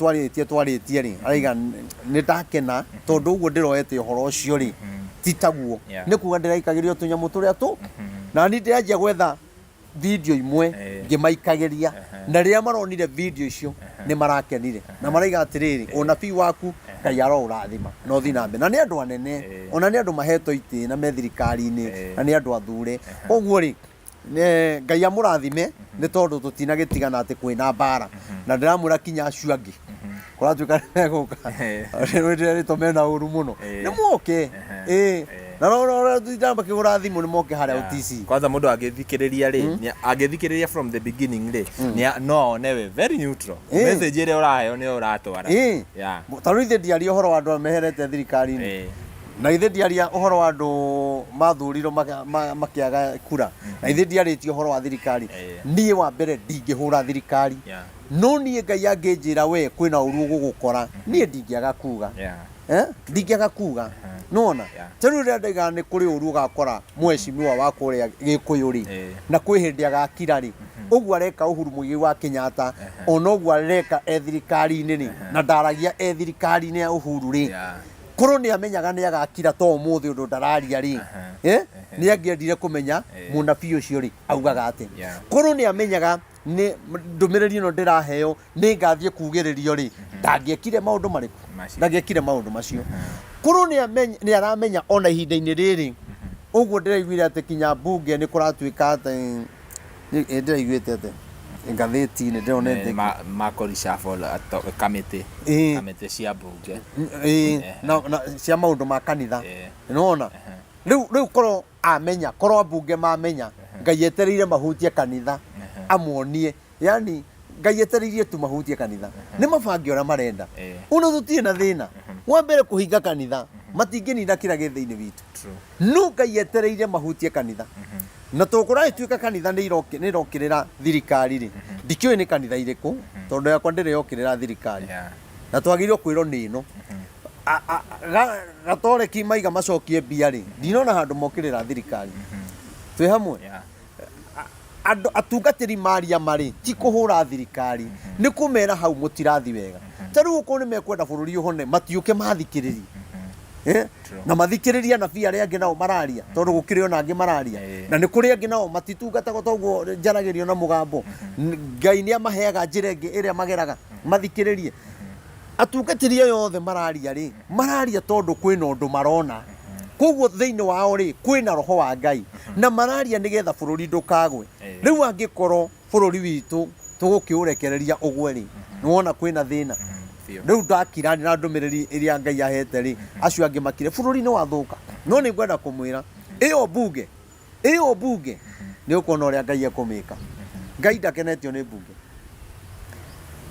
twaritie ri araiga ni ndakena tondu uguo ndiroete uhoro ucio ri titaguo ni kuga ndiraikagiria tunyamu turia tu na ni ndianjia gwetha video imwe ngimaikagiria na ria maronire video icio ni marakenire na maraiga atiriri unabii waku ngai arourathima no thinambe na ni andu anene ona ni andu maheto iti na me thirikari-ini na ni andu athure koguo ri ngai amurathime ni tondu tutinagitigana ati kwina mbara na ndiramwira kinya acio angi kuratuika guka ri tumena uru muno ni moke na no ndamba kigura thimu ni moke haria UTC kwanza mundu agithikiriria ri agithikiriria from the beginning ri no newe very neutral message ire uraheo ni uratwara taru ithe ndiaria uhoro wa andu meherete thirikari-ini na ithe ndiaria uhoro wa andu mathurirwo makiaga kura na ithe ndiarĩtie uhoro wa thirikari nie wa mbere ndingĩhũra thirikari no nie ngai angĩnjĩra we kwĩna ũru gũgũkora nie ndingĩaga kuga ndingĩaga kuga nona tarĩu rĩrĩa ndaiga nĩ kũrĩ ũru ũgakora mwecimiwa wa kũrĩa Gĩkũyũ rĩ na kwĩ hĩndĩ agakira rĩ ũguo areka Uhuru Mũigai wa Kenyatta ona ũguo areka thirikari-inĩ rĩ na ndaragia thirikari-inĩ ya Uhuru rĩ korwo ni amenyaga ni agakira to umuthi undu ndararia ri ni angiendire kumenya munabii ucio ri augaga ati korwo ni amenyaga ni ndumiriri no ndiraheo ni ngathie kugiririo ri ndangiekire maundu mariku ndangiekire maundu macio korwo ni aramenya ona ihinda-ini riri uguo ndiraiguire ati kinya bunge ni kuratuika ati ndiraiguite ati ngatheti-ini ndionete makori shuffle committee cia bunge na cia maundu ma kanitha nona riu korwo amenya korwo ambunge mamenya ngai etereire mahutie kanitha amuonie yani ngai etereirie tu mahutie kanitha ni mabangi ora marenda uno tutie na thina wa mbere kuhinga kanitha matingĩnina kĩrĩa gĩ thĩinĩ witũ no ngai etereire mahutie kanitha na tũkũragĩtuĩka kanitha nĩ irokĩrĩra thirikari rĩ ndikĩũĩ nĩ kanitha irĩkũ tondũ yakwa ndĩrĩ yokĩrĩra thirikari na twagirwo kwiro ni no gatore ki maiga macokie mbia ri ndinona handu mokirira thirikari twi hamwe atungatiri maria mari ti kuhura thirikari ni kumera hau mutirathi wega taru uko ni mekwenda bururi uhone matiuke mathikiriri na mathikiriria na bia ria nginao mararia tondu gukire ona angi mararia na ni kuri angi nao matitungataga toguo njaragirio na mugambo ngai ni amaheaga njira ingi iria mageraga mathikiririe atungatiria yothe mararia ri mararia tondu kwina undu marona koguo thiini wao ri kwina roho wa ngai na mararia nigetha bururi ndukagwe riu angikoro bururi witu tugukiurekereria ugwe ri niwona kwina thina riu ndakirani na ndumiriri iria ngai ahete ri acio angi makire bururi ni wathuka no ni ngwenda kumwira iyo bunge ni ukona uria ngai ekumika ngai ndakenetio ni bunge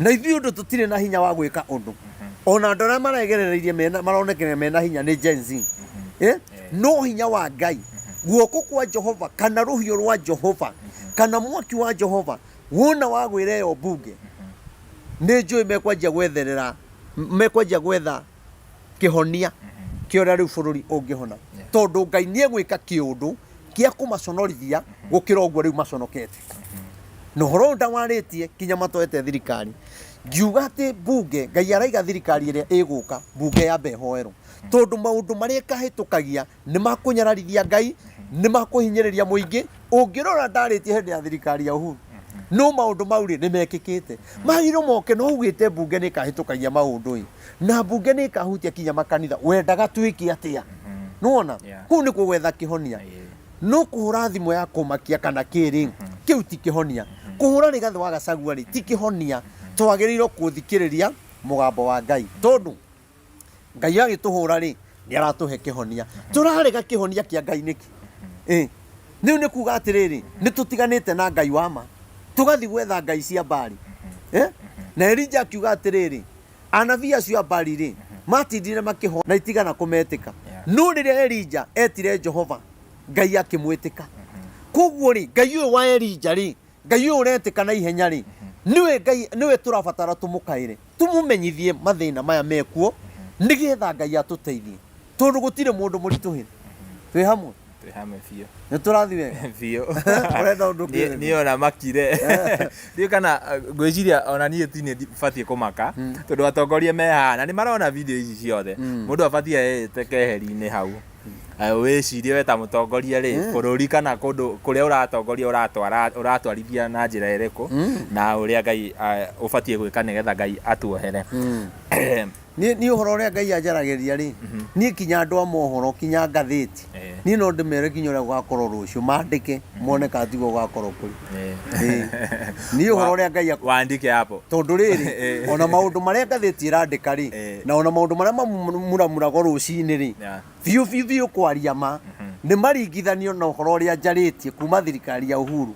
na ithuĩ ũndũ tũtirĩ na hinya wa gwĩka ũndũ ona andũ arĩa maregerereirie maronekene mena hinya nĩ Gen Z no hinya wa ngai guoko kwa Jehova kana rũhiũ rwa Jehova kana mwaki wa Jehova wona wagwĩra ĩyo bunge nĩ njũĩ mekwanjia gwetha kĩhonia kĩa ũrĩa rĩu bũrũri ũngĩhona tondũ ngai nĩ egwĩka kĩũndũ gĩa kũmaconorithia gũkĩra ũguo rĩu maconokete no horo ndawarĩtie kinya matwete thirikari ngiuga atĩ bunge ngai araiga thirikari ĩrĩa ĩgũka bunge ya behoero tondu maundu maria kahĩtũkagia nĩ makũnyararithia ngai nĩ makũhinyĩrĩria mũingĩ ũngĩrora ndarĩtie hĩndĩ ya thirikari ya Uhuru no maundu mau rĩ nĩ mekĩkĩte magiro moke no ugĩte bunge nĩ kahĩtũkagia maundu na bunge nĩ kahutia kinya makanitha wendaga twĩke atĩa nũona kũu nĩ kũgwetha kĩhonia no kuhura thimo ya kumakia kana kiri kiu ti kihonia kuhura rigathe wa Gachagua ri ti kihonia twagĩrĩirwo kuthikĩrĩria mugambo wa ngai tondu ngai agituhura ri ni aratuhe kihonia turarega kihonia kia ngai niki niu ni kuga atiriri ni tutiganite na ngai wa ma tugathi gwetha ngai cia mbari na Elijah akiuga atiriri anabii acio a mbari ri matindire makiho na itigana kumetika no riria Elijah etire Jehova ngai akimwitika koguo ri ngai uyu wa Elijah ri ngai uyu uretika na ihenya ri niwe turabatara tumukaire tumumenyithie mathina maya mekuo nigetha ngai atuteithie tondu gutire mundu murituhire twi hamwe biũ nĩ tũrathi wega biũ ũrenda ũndũ niĩ ona makire ndiũ kana ngwĩciria ona niĩ ti nĩ batiĩ kũmaka tondũ atongoria me haha na nĩ marona video ici ciothe mũndũ abatiĩ aete keheri-inĩ hau wĩcirie we ta mũtongoria rĩ bũrũri kana kũndũ kũrĩa ũratongoria ũratwarithia na njĩra ĩrĩkũ na ũrĩa ngai ũbatiĩ gwĩka nĩgetha ngai atuohere ni uhoro uria ngai anjaragĩria ri ni kinya andũ a mohoro kinya ngathĩti ni no ndĩmere kinya ũrĩa gũgakorwo rũciũ mandĩke mone kana tiguo gũgakorwo kũrĩ ni uhoro uria ngai wandĩke hapo tondu rĩrĩ ona maũndũ marĩa ngathĩti ĩrandĩka ri na ona maũndũ marĩa mamuramuragwo rũcinĩ ri biũ kwaria ma nĩ maringithanio na ũhoro ũrĩa njarĩtie kuma thirikari ya Uhuru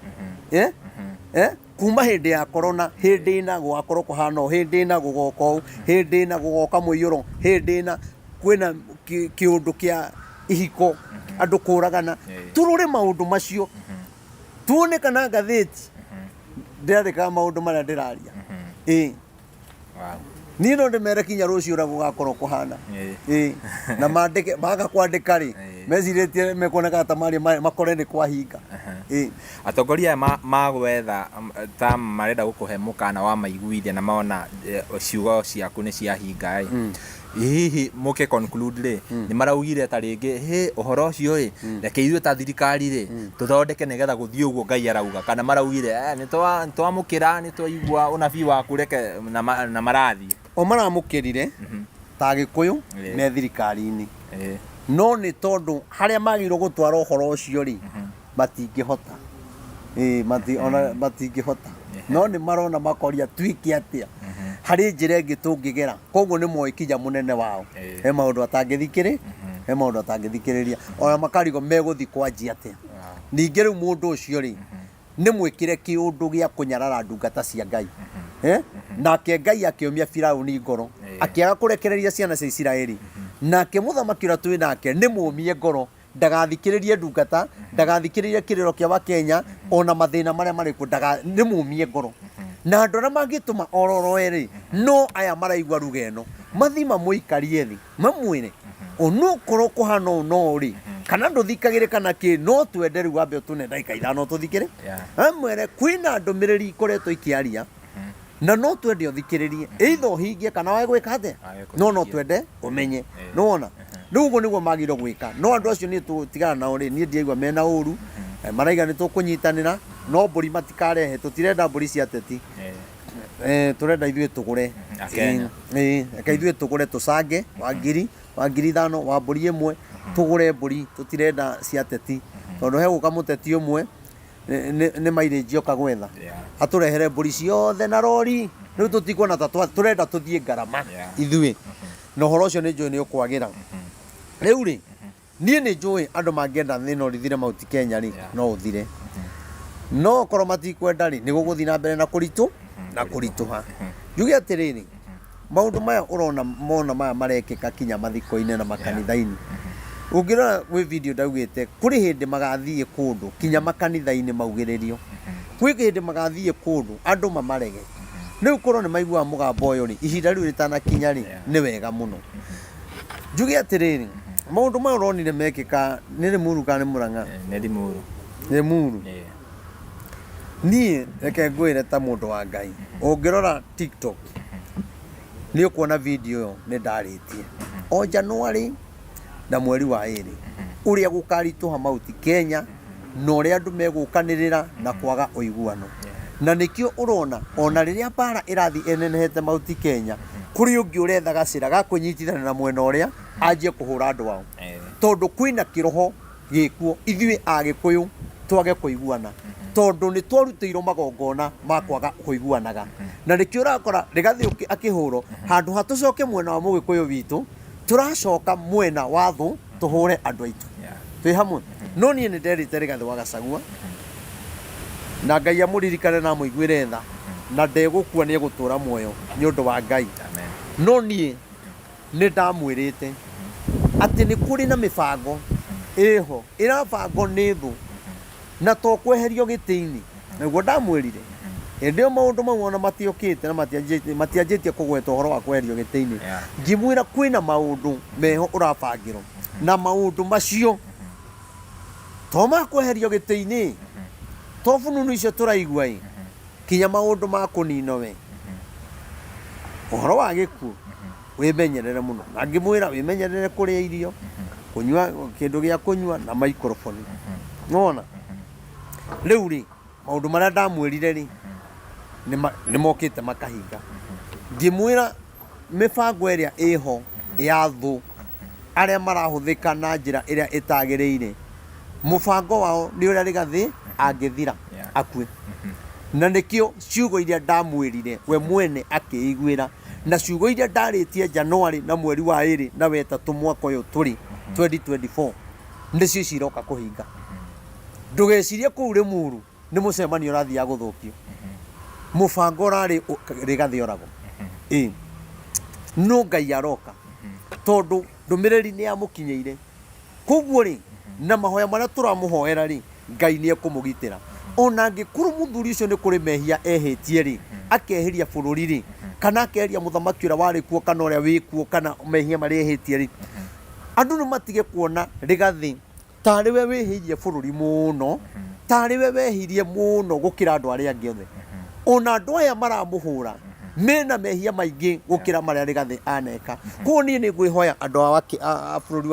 kuma hĩndĩ ya corona hĩndĩ ĩna gũgakorwo kũhana ũũ hĩndĩ ĩna gũgoka ũũ hĩndĩ ĩna gũgoka mũiyũro hĩndĩ ĩna kwĩna kĩũndũ kĩa ihiko andũ kũragana tũrore maũndũ macio tuone kana ngathĩti ndĩrandĩkaga maũndũ marĩa ndĩraria niĩ no ndĩmere kinya rũciũ ũrĩa gũgakorwo kũhana na mandĩke maga kwandĩka rĩ mecirĩtie mekuoneka ta makore nĩ kwahinga atongoria magwetha ta marenda gũkũhe mũkana wa maiguithia na maona ciugo ciaku nĩ ciahinga hihi mũke conclude rĩ nĩ maraugire ta rĩngĩ ũhoro ũcio rĩ reke ithuĩ ta thirikari rĩ tũthondeke nĩgetha gũthiĩ ũguo ngai arauga kana maraugire nĩ twamũkĩra nĩ twaigua ũnabii waku reke na marathiĩ o maramũkĩrire ta Gĩkũyũ me thirikari-inĩ no nĩ tondũ harĩa magĩrĩirwo gũtwara ũhoro ũcio rĩ matingĩhota matingĩhota no nĩ marona makoria twĩke atĩa harĩ njĩra ĩngĩ tũngĩgera koguo nĩ moĩ kinya mũnene wao he maũndũ atangĩthikĩrĩria ona makarigwo megũthiĩ kwanjia atĩa ningĩ rĩu mũndũ ũcio rĩ nĩ mwĩkĩre kĩũndũ gĩa kũnyarara ndungata cia ngai nake ngai akĩomia Firaũni ngoro akĩaga kũrekereria ciana cia Isiraeli nake mũthamaki ũrĩa twĩ nake nĩ mũmie ngoro ndagathikĩrĩrie ndungata ndagathikĩrĩrie kĩrĩro kĩa Wakenya ona mathĩna marĩa marĩ kuo nĩ mũmie ngoro na andå arä a mangä tå ma ororoe no aya maraigua rugeno mathima muikarie thi mamwire onu korwo kuhana no ri kana nduthikagire kana ki no twende riu wambe tune ndaika ithano tuthikire amwere kwina ndumiriri ikoretwo ikiaria na no twende uthikiririe either uhingie kana wae gwika ate no twende umenye no wona riu uguo niguo magire gwika no andu acio ni tutigana nao ri nie ndiaigua mena uru maraiga ni tukunyitanira no mburi matikarehe tutirenda mburi cia teti turenda ithuĩ tũgũre reka ithuĩ tũgũre tũcange wa ngiri 5,000 wa mbũri ĩmwe tũgũre mbũri tũtirenda cia teti tondũ he gũka mũteti ũmwe nĩ mairĩnji oka gwetha atũrehere mbũri ciothe na rori rĩu tũtikuona ta tũrenda tũthiĩ ngarama ithuĩ na ũhoro ũcio nĩ njũĩ nĩ ũkwagĩra rĩu rĩ niĩ nĩ njũĩ andũ mangĩenda thĩna ũrithire Mount Kenya rĩ no ũthire no korwo matikwenda rĩ nĩ gũgũthiĩ na mbere na kũritũ na kũritũha njuge atĩrĩrĩ maũndũ maya ũrona mona maya marekĩka kinya mathiko-inĩ na makanitha-inĩ ũngĩrora gwĩ video ndaugĩte kũrĩ hĩndĩ magathiĩ kũndũ kinya makanitha-inĩ maugĩrĩrio kwĩ hĩndĩ magathiĩ kũndũ andũ mamarege rĩu korwo nĩ maiguaga mũgambo ũyũ rĩ ihinda rĩu rĩtanakinya rĩ nĩ wega mũno njuge atĩrĩrĩ maũndũ maya ũronire mekĩka nĩ Limuru kana nĩ Murang'a nĩ Limuru niĩ reke ngwĩre ta mũndũ wa Ngai ũngĩrora TikTok nĩ ũkuona video ĩyo nĩ ndarĩtie o January na mweri wa 2 ũrĩa gũkaritũha Mount Kenya na ũrĩa andũ megũkanĩrĩra na kwaga ũiguano na nĩkĩo ũrona ona rĩrĩa mbara ĩrathiĩ enenehete Mount Kenya kũrĩ ũngĩ ũretha gacĩra ga kũnyitithania na mwena ũrĩa anjie kũhũra andũ ao tondũ kwĩna kĩroho gĩkuo ithuĩ Agĩkũyũ twage kũiguana tondu ni twarutĩirwo magongona ma kwaga kũiguanaga na nĩkĩo ũrakora Rigathi akĩhũrwo handũ hatũcoke mwena wa Mũgĩkũyũ witũ tũracoka mwena wa thũ tũhũre andũ aitũ twĩ hamwe no niĩ nĩ nderĩte Rigathi wa Gachagua na Ngai amũririkane na amũiguĩre tha na ndegũkua nĩ egũtũra muoyo nĩ ũndũ wa Ngai no niĩ nĩ ndamwĩrĩte atĩ nĩ kũrĩ na mĩbango ĩho ĩrabangwo nĩ thũ na to kweherio gĩtĩ-inĩ naguo ndamwĩrire hĩndĩ ĩyo maũndũ mau ona matiũkĩte na matianjĩtie kũgweta ũhoro wa kweherio gĩtĩ-inĩ ngĩmwĩra kwĩna maũndũ meho ũrabangĩrwo na maũndũ macio to ma kweherio gĩtĩ-inĩ to fununu icio tũraigua kinya maũndũ ma kũnino we ũhoro wa gĩkuũ wĩmenyerere mũno na ngĩmwĩra wĩmenyerere kũrĩa irio kũnyua kĩndũ gĩa kũnyua na microphone nona rĩu rĩ maũndũ marĩa ndamwĩrire rĩ nĩ mokĩte makahinga ngĩmwĩra mĩbango ĩrĩa ĩho ya thũ arĩa marahũthĩka na njĩra ĩrĩa ĩtagĩrĩire mũbango wao nĩ ũrĩa Rigathi angĩthira akue na nĩkĩo ciugo iria ndamwĩrire we mwene akĩiguĩra na ciugo iria ndarĩtie January na mweri wa 2 na wetatũ mwaka ũyũ tũrĩ 2024 nĩcio ciroka kũhinga ndũgecirie kũu Limuru nĩ mũcemanio ũrathiaga gũthũkio mũbango ũrarĩ Rigathi oragwo no Ngai aroka tondũ ndũmĩrĩri nĩ yamũkinyĩire koguo rĩ na mahoya marĩa tũramũhoera rĩ Ngai nĩ ekũmũgitĩra ona angĩkorwo mũthuri ũcio nĩ kũrĩ mehia ehĩtie rĩ akeheria bũrũri rĩ kana akeheria mũthamaki ũrĩa warĩ kuo kana ũrĩa wĩ kuo kana mehia marĩa ehĩtie rĩ andũ nĩ matige kuona Rigathi tarĩ we wĩhĩirie bũrũri mũno tarĩ we wehirie mũno gũkĩra andũ arĩa angĩ othe ona andũ aya maramũhũra mena mehia maingĩ gũkĩra marĩa Rigathi aneka koguo niĩ nĩ ngwĩhoya andũ a bũrũri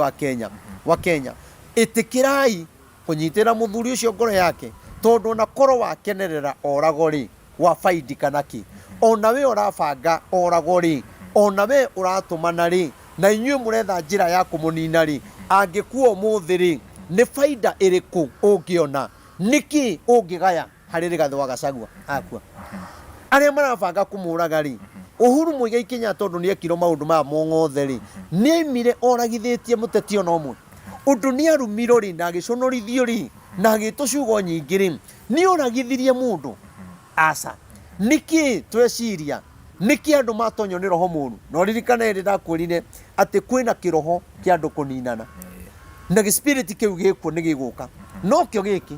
wa Kenya ĩtĩkĩrai kũnyitĩra mũthuri ũcio ngoro yake tondũ ona korwo wakenerera orago rĩ wa faidi kana kĩ ona we ũrabanga orago rĩ ona we ũratũmana rĩ na inyuĩ mũretha njĩra ya kũmũnina rĩ angĩkuo ũmũthĩ rĩ nĩ faida ĩrĩkũ ũngĩona nĩkĩ ũngĩgaya harĩ Rigathi wa Gachagua akua arĩa marabanga kũmũraga rĩ Uhuru Muigai Kenyatta tondũ nĩ ekirwo maũndũ maya mothe rĩ nĩ aimire oragithĩtie mũteti ona ũmwe ũndũ nĩ arumirwo rĩ na agĩconorithio rĩ na agĩtwo ciugo nyingĩ rĩ nĩ oragithirie mũndũ aca nĩkĩ tweciria nĩkĩ andũ matonyo nĩ roho mũru no ririkana hĩndĩ ndakwĩrire atĩ kwĩna kĩroho kĩa andũ kũninana na gĩspirit kĩu gĩkuo nĩ gĩgũka no kĩo gĩkĩ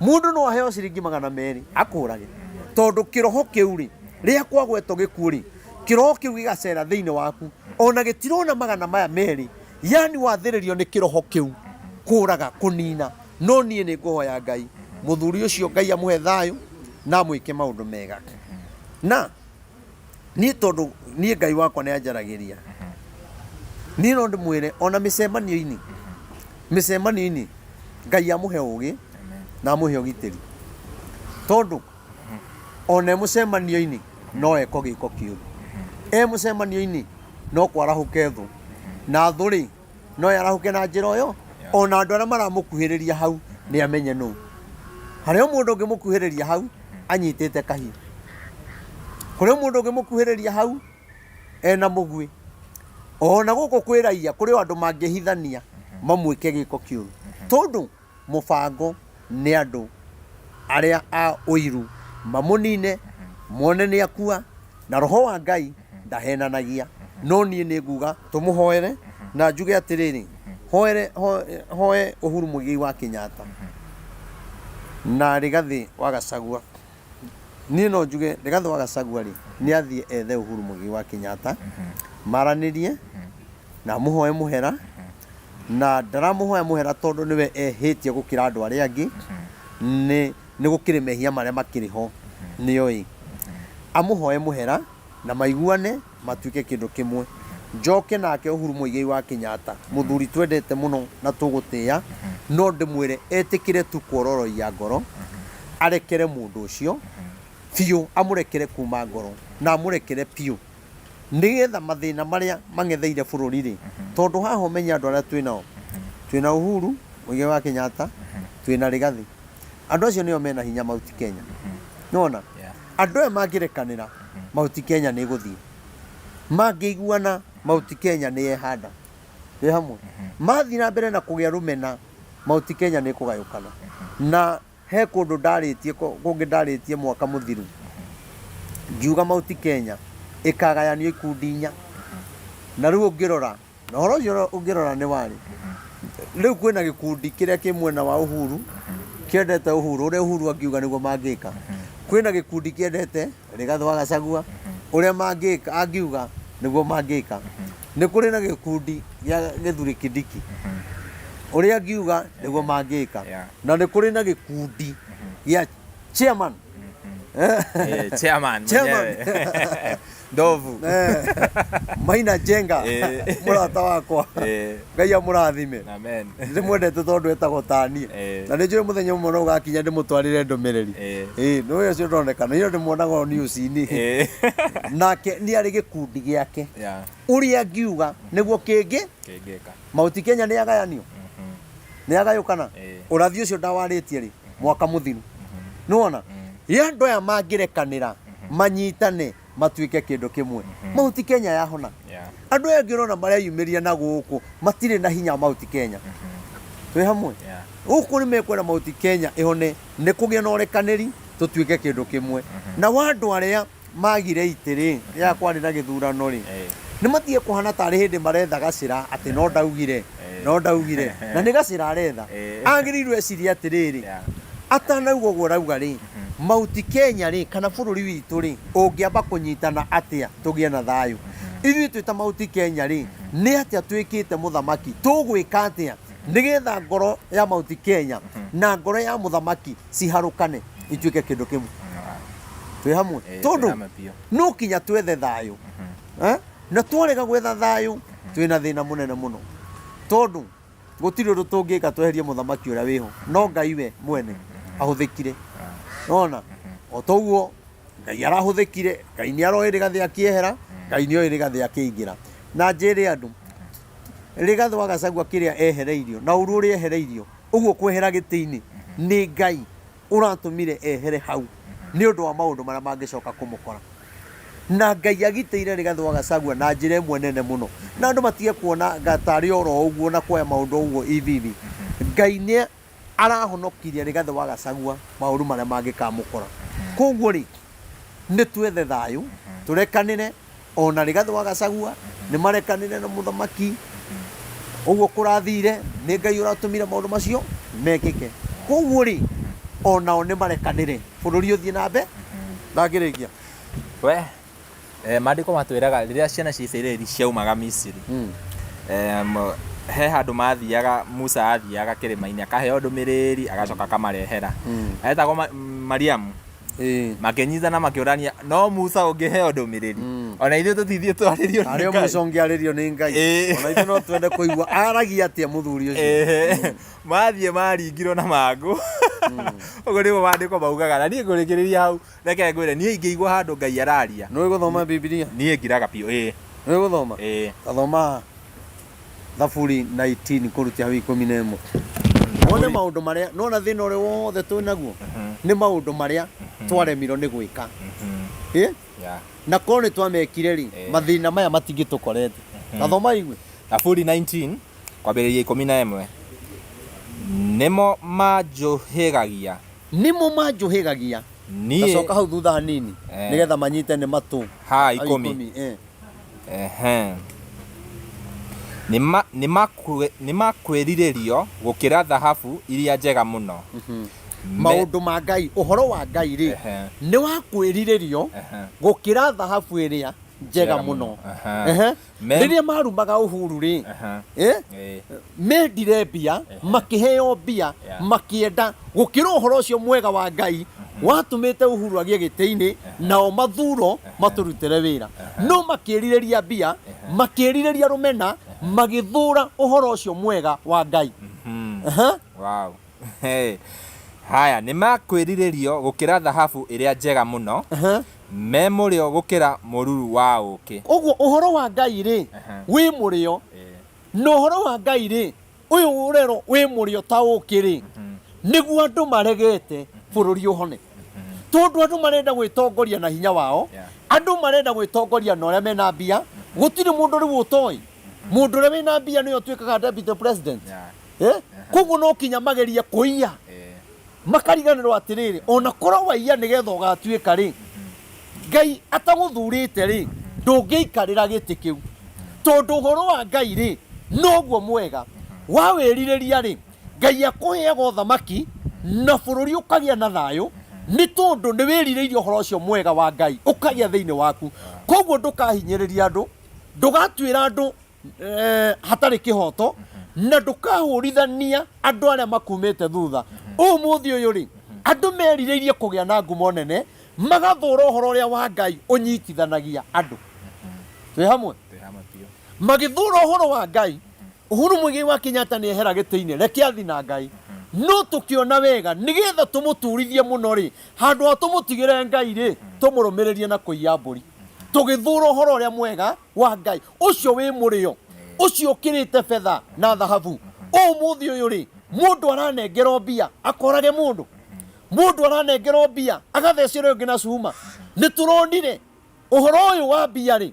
mũndũ no aheo ciringi 200 akũrage tondu kiroho kiu ri ria kwagwetwo gikuo ri kiroho kiu gigacera thiini waku ona gitirona magana maya meri yani wathiririo ni kiroho kiu kuraga kunina no nie ni nguhoya Ngai muthuri ucio Ngai amuhe thayu na mwike maundu mega na ni tondu ni Ngai wakwa ni anjaragiria ni no ndimwire ona micemanio-ini Ngai amuhe ugi na amuhe ugitiri tondu ona mucemanio-ini no eko giko kiuru mucemanio-ini no kwarahuke thu na thuri no yarahuke na njira uyo ona andu aria maramukuhiriria hau ni amenye no hario mundu ungimukuhiriria hau anyitite kahi kurio mundu ungimukuhiriria hau ena mugwi ona guko kwiraia kuri andu mangihithania mamwike giko kiuru tondu mubango ni andu aria a uiru mamunine mone ni akua na roho wa Ngai ndahenanagia no nie ni nguga tumuhoere na njuge atiriri hoe Uhuru Muigai wa Kenyatta na Rigathi wa Gachagua ni no njuge Rigathi wa Gachagua ri ni athie ethe Uhuru Muigai wa Kenyatta maranirie na muhoe muhera na ndaramuhoya muhera tondu niwe ehitie gukira andu aria angi ni gukire mehia maria makiriho nioi amuhoe muhera na maiguane matuike kindu kimwe njoke nake Uhuru Muigai wa Kenyatta muthuri twendete muno na tugutia no ndimwire etikire tu kororoia ngoro arekere mundu ucio fiu amurekere kuma ngoro na amurekere piu nigetha mathina maria mangetheire bururi ri tondu haho menya andu aria twina Uhuru Muigai wa Kenyatta twina Rigathi andu acio nio mena hinya mauti Kenya nona andu aya mangirekanira mauti Kenya ni guthii mangiguana mauti Kenya ni ehanda ri hamwe mathi na mbere na kugia rumena mauti Kenya ni kugayukana na he kundu ndaritie kungi ndaritie mwaka muthiru ngiuga mauti Kenya ikagayanio ikundi inya na riu ungirora na horo ucio ungirora ni wari riu kwina gikundi kiria kimwena wa Uhuru kiendete Uhuru uria Uhuru angiuga niguo mangika kwina gikundi kiendete Rigathi wa Gachagua uria mangika angiuga niguo mangika ni kuri na gikundi gia Githuri Kindiki uria angiuga niguo mangika na ni kuri na gikundi gia chairman chairman Ndovu Maina Jenga murata wakwa Ngai amurathime amen ndimwendete tondu etagwo tani na ni njui muthenya umwe no gakinya ndimutwarire ndumiriri no uyo cio ndonekana iyo ndimuonaga news-ini nake ni ari gikundi giake uria ngiuga niguo kingika mauti Kenya ni agayanio ni agayukana urathi ucio ndawaritie ri mwaka muthiru nuona andu aya mangirekanira manyitane matuike kindu kimwe mauti Kenya yahona andu aya ngirona maria yumiria na guku matire na hinya mauti Kenya twi hamwe guku ni mekwena mauti Kenya ihone ni kugia na urekaniri tutuike kindu kimwe na wandu aria magire itiri ya kwani na githurano ri ni matie kuhana tari hindi maretha gacira ati no ndaugire na ni gacira aretha agirirwe ciria atiriri atanaugwo gwo rauga ri mauti Kenya ri kana bururi witu ri ungiamba kunyitana atia tugie na thayu ithui twita mauti Kenya ri ni atia twikite muthamaki tugwika atia nigetha ngoro ya mauti Kenya na ngoro ya muthamaki ciharukane ituike kindu kimwe twi hamwe tondu no kinya twethe thayu na twarega gwetha thayu twina thina munene muno tondu gutiri undu tungika tweherie muthamaki uria wiho no Ngai we mwene ahuthikire nona otoguo Ngai arahuthikire Ngai ni aroe Rigathi akiehera Ngai ni oe Rigathi akiingira na njiri andu Rigathi wa Gachagua kiria ehereirio na uru uria ehereirio uguo kwehera giti-ini ni Ngai uratumire ehere hau ni undu wa maundu maria mangicoka kumukora na Ngai agiteire Rigathi wa Gachagua na njira imwe nene muno na andu matige kuona gatari oro uguo na kwa maundu uguo ivivi Ngai ni arahonokirie Rigathi wa Gachagua maundu maria mangikamukora koguo ri ni twethe thayu turekanire ona Rigathi wa Gachagua ni marekanire na muthamaki uguo kurathire ni Ngai uratumire maundu macio mekike koguo ri ona o ni marekanire bururi uthie na ndakirikia we maandiko matwiraga riria ciana cia Isiraeli ciaumaga Misiri he handu mathiaga Musa athiaga kirima-ini akaheo ndumiriri agacoka kamarehera etagwo Mariamu makenyitana makiurania no Musa ungiheo ndumiriri ona ithuĩ tũtithie twarĩrio nĩ Ngai Musa ũngĩarĩrio nĩ Ngai ona ithuĩ no twende kũigua aragia atĩa mũthuri ũcio mathiĩ maringirwo na mangũ ũguo nĩguo maandĩko maugaga na niĩ ngũrĩkĩrĩria hau reke ngwĩre niĩ ingĩigua handũ Ngai araria nĩũĩ gũthoma Bibilia niĩ ngiraga biũ nĩũĩ gũthoma gathoma Thaburi 19 kũrutia 11 wone maũndũ marĩa nona thĩna ũrĩa wothe twĩ naguo nĩ maũndũ marĩa twaremirwo nĩ gwĩka na korwo nĩ twamekire rĩ mathĩna maya matingĩtũkorete gathoma igwe Thaburi 19 kwambĩrĩria 11 nĩmo manjũhĩgagia gacoka hau thutha hanini nĩgetha manyite nĩ matũ ha 10 nĩ makwĩrirĩrio gũkĩra thahabu iria njega mũno maũndũ ma Ngai ũhoro wa Ngai rĩ nĩ wa kwĩrirĩrio gũkĩra thahabu ĩrĩa njega mũno rĩrĩa marumaga Uhuru rĩ mendire mbia makĩheo mbia makĩenda gũkĩra ũhoro ũcio mwega wa Ngai watũmĩte Uhuru agĩe gĩtĩ-inĩ nao mathuro matũrutĩre wĩra no makĩrirĩria mbia makĩrirĩria rũmena magĩthũra ũhoro ũcio mwega wa Ngai wow haya nĩ makwĩrirĩrio gũkĩra thahabu ĩrĩa njega mũno me mũrĩo gũkĩra mũruru wa ũkĩ ũguo ũhoro wa Ngai rĩ wĩ mũrĩo na ũhoro wa Ngai rĩ ũyũ ũrero wĩ mũrĩo ta ũkĩ rĩ nĩguo andũ maregete bũrũri ũhone tondũ andũ marenda gwĩtongoria na hinya wao andũ marenda gwĩtongoria na ũrĩa mena mbia gũtirĩ mũndũ rĩu ũtoĩ mũndũ ũrĩa wĩna mbia nĩwe ũtuĩkaga deputy president koguo no kinya magerie kũiya makariganĩrwo atĩrĩrĩ ona korwo waiya nĩgetha ũgatuĩka rĩ Ngai atagũthurĩte rĩ ndũngĩikarĩra gĩtĩ kĩu tondũ ũhoro wa Ngai rĩ noguo mwega wawĩrirĩria rĩ Ngai akũheaga ũthamaki na bũrũri ũkagĩa na thayũ nĩ tondũ nĩ wĩrirĩirie ũhoro ũcio mwega wa Ngai ũkagĩa thĩinĩ waku koguo ndũkahinyĩrĩria andũ ndũgatuĩra andũ hatarĩ kĩhoto na ndũkahũrithania andũ arĩa makumĩte thutha ũmũthĩ ũyũ rĩ andũ merirĩirie kũgĩa na ngumo nene magathũra ũhoro ũrĩa wa Ngai ũnyitithanagia andũ twĩ hamwe magĩthũra ũhoro wa Ngai Uhuru Muigai wa Kenyatta nĩ ehera gĩtĩ-inĩ reke athi na Ngai no tũkĩona wega nĩgetha tũmũturithie mũno rĩ handũ ha tũmũtigĩre Ngai rĩ tũmũrũmĩrĩrie na kũiya mbũri tũgĩthũra ũhoro ũrĩa mwega wa Ngai ũcio wĩ mũrĩo ũcio ũkĩrĩte betha na thahabu ũmũthĩ ũyũ rĩ mũndũ aranengerwo mbia akorage mũndũ aranengerwo mbia agathecera ũngĩ na cuma nĩ tũronire ũhoro ũyũ wa mbia rĩ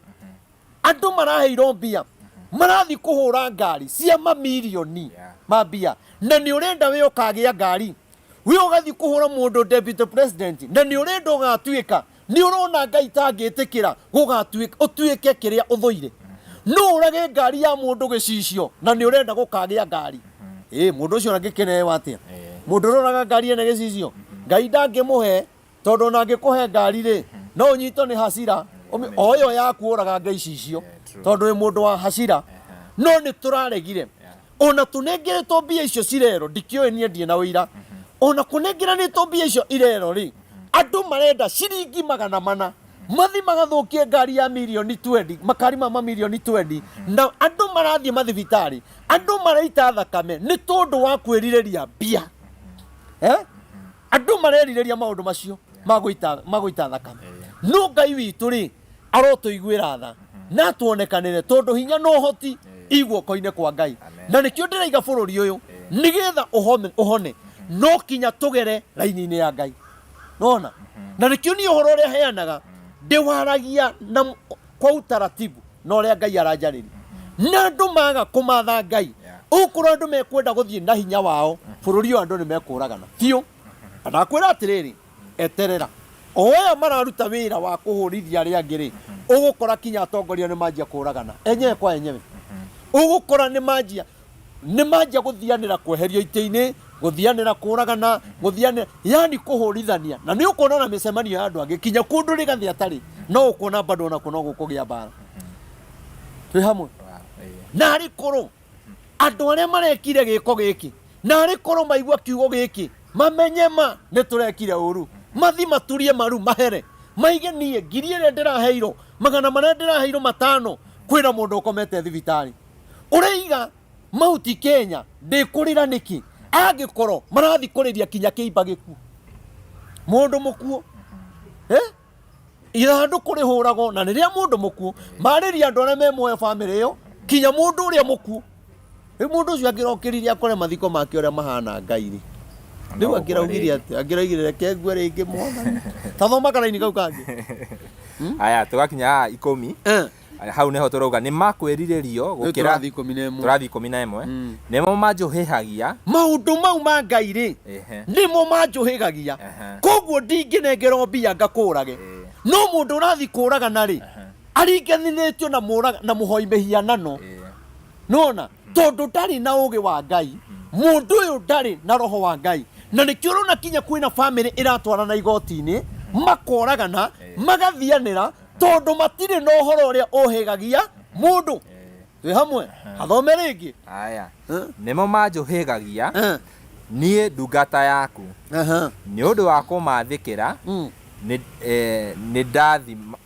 andũ maraheirwo mbia marathi kũhũra ngari cia mamirioni ma mbia na nĩ ũrenda wĩ ũkagĩa ngari wĩ ũgathi kũhũra mũndũ deputy president na nĩ ũrenda ũgatuĩka nĩ ũrona Ngai tangĩtĩkĩra gũgatuĩka ũtuĩke kĩrĩa ũthũire no ũrage ngari ya mũndũ gĩcicio na nĩ ũrenda gũkagĩa ngari mũndũ ũcio angĩkenewa atĩa mũndũ ũroraga ngari ene gĩcicio Ngai ndangĩmũhe tondũ ona angĩkũhe ngari rĩ no ũnyitwo nĩ hasira o ĩyo yaku ũraga Ngai cicio tondũ wĩ mũndũ wa hasira no nĩ tũraregire ona tũnengeretwo mbia icio cirero ndikĩũĩ niĩ ndiĩ na ũira ona kũnengeranĩtwo mbia icio irero rĩ andũ marenda ciringi 400 mathi magathũkie ngari ya milioni 20 makari ma milioni 20 na andũ marathiĩ mathibitarĩ andũ maraita thakame nĩ tondũ wa kwĩrirĩria mbia andũ marerirĩria maũndũ macio magũita thakame no Ngai witũ rĩ arotũiguĩra tha na tuonekanĩre tondũ hinya no hoti iguoko-inĩ kwa Ngai na nĩkĩo ndĩraiga bũrũri ũyũ nĩgetha ũhone no kinya tũgere raini-inĩ ya Ngai nona na nĩkĩo niĩ ũhoro ũrĩa heanaga ndĩwaragia na kwa utaratibu na ũrĩa Ngai aranjarĩria na andũ maga kũmatha Ngai ũkorwo andũ mekwenda gũthiĩ na hinya wao bũrũri ũyũ andũ nĩ mekũragana biũ anakwĩra atĩrĩrĩ eterera oya mararuta wĩra wa kũhũrithia arĩa angĩ rĩ ũgũkora kinya atongoria nĩ manjia kũragana enyewe kwa enyewe ũgũkora nĩ manjia gũthianĩra kweherio itĩ-inĩ guthianira kuragana guthianira yani kuhurithania na ni ukona na micemanio ya andu angikinya kundu rigathi atari no ukona bado na kuno gukugia bara twi hamwe na ari kuru andu aria marekire giko giki na ari kuru maigua kiugo giki mamenye ma ni turekire uru mathi maturie maru mahere maige nie ngiri ire ndiraheiro magana maria ndiraheiro matano kwira mundu ukomete thibitari ureiga mauti Kenya ndikurira niki angikoro marathi kuriria kinya kiimba giku mundu mukuo irandu kuri hurago na riria mundu mukuo mariria andu aria memoe family yo kinya mundu uria mukuo mundu ucio angirokiriria akore mathiko make uria mahana Ngai riu angiraugiria ati angiraigire reke ngwe ringi mwana tathoma karaini kau kangi aya tugakinya 10 hau neho turoga ni makwiriririo gukira turathi 11 nimo manjuhihagia maundu mau ma Ngai ri nimo manjuhigagia koguo ndinginengero mbia ngakurage no mundu urathi kuraga na ri aringanitio na muraga na muhoi mehianano nona tondu ndari na ugi wa Ngai mundu uyu ndari na roho wa Ngai na nikio urona kinya kwina family iratwarana igoti-ini makoragana magathianira tondu matire no horo uria uhigagia mundu twi hamwe athome ringi aya nimo manjuhigagia nie ndungata yaku ni undu wa kumathikira ni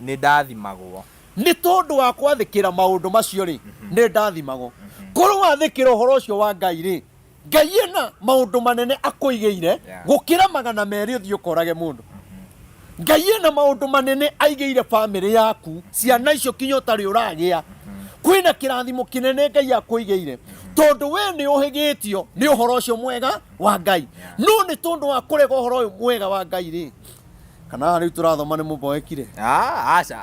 ndathimagwo ni tondu wa kwathikira maundu macio ri ni ndathimagwo koro wathikira horo ucio wa Ngai ri Ngai ena maundu manene akuigeire gukira magana meri uthi ukorage mundu Ngai ena maundu manene aigeire family yaku ciana icio kinyo tari uragia kwina kirathimo kinene Ngai akuigeire tondu we ni uhigitio ni uhoro ucio mwega wa Ngai no ni tondu wa kurega uhoro uyu mwega wa Ngai ri kana riu turathoma ni muboekire aca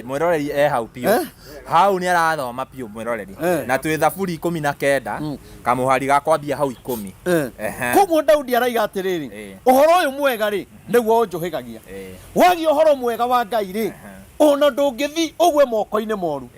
mwiroreri hau pio hau ni arathoma pio mwiroreri na twi thaburi 19 kamuhari gakwambia hau 10 koguo Daudi araiga atiriri uhoro uyu mwega ri niguo njuhigagia wagi uhoro mwega wa Ngai ri ona ndungithi ugwe moko-ini moru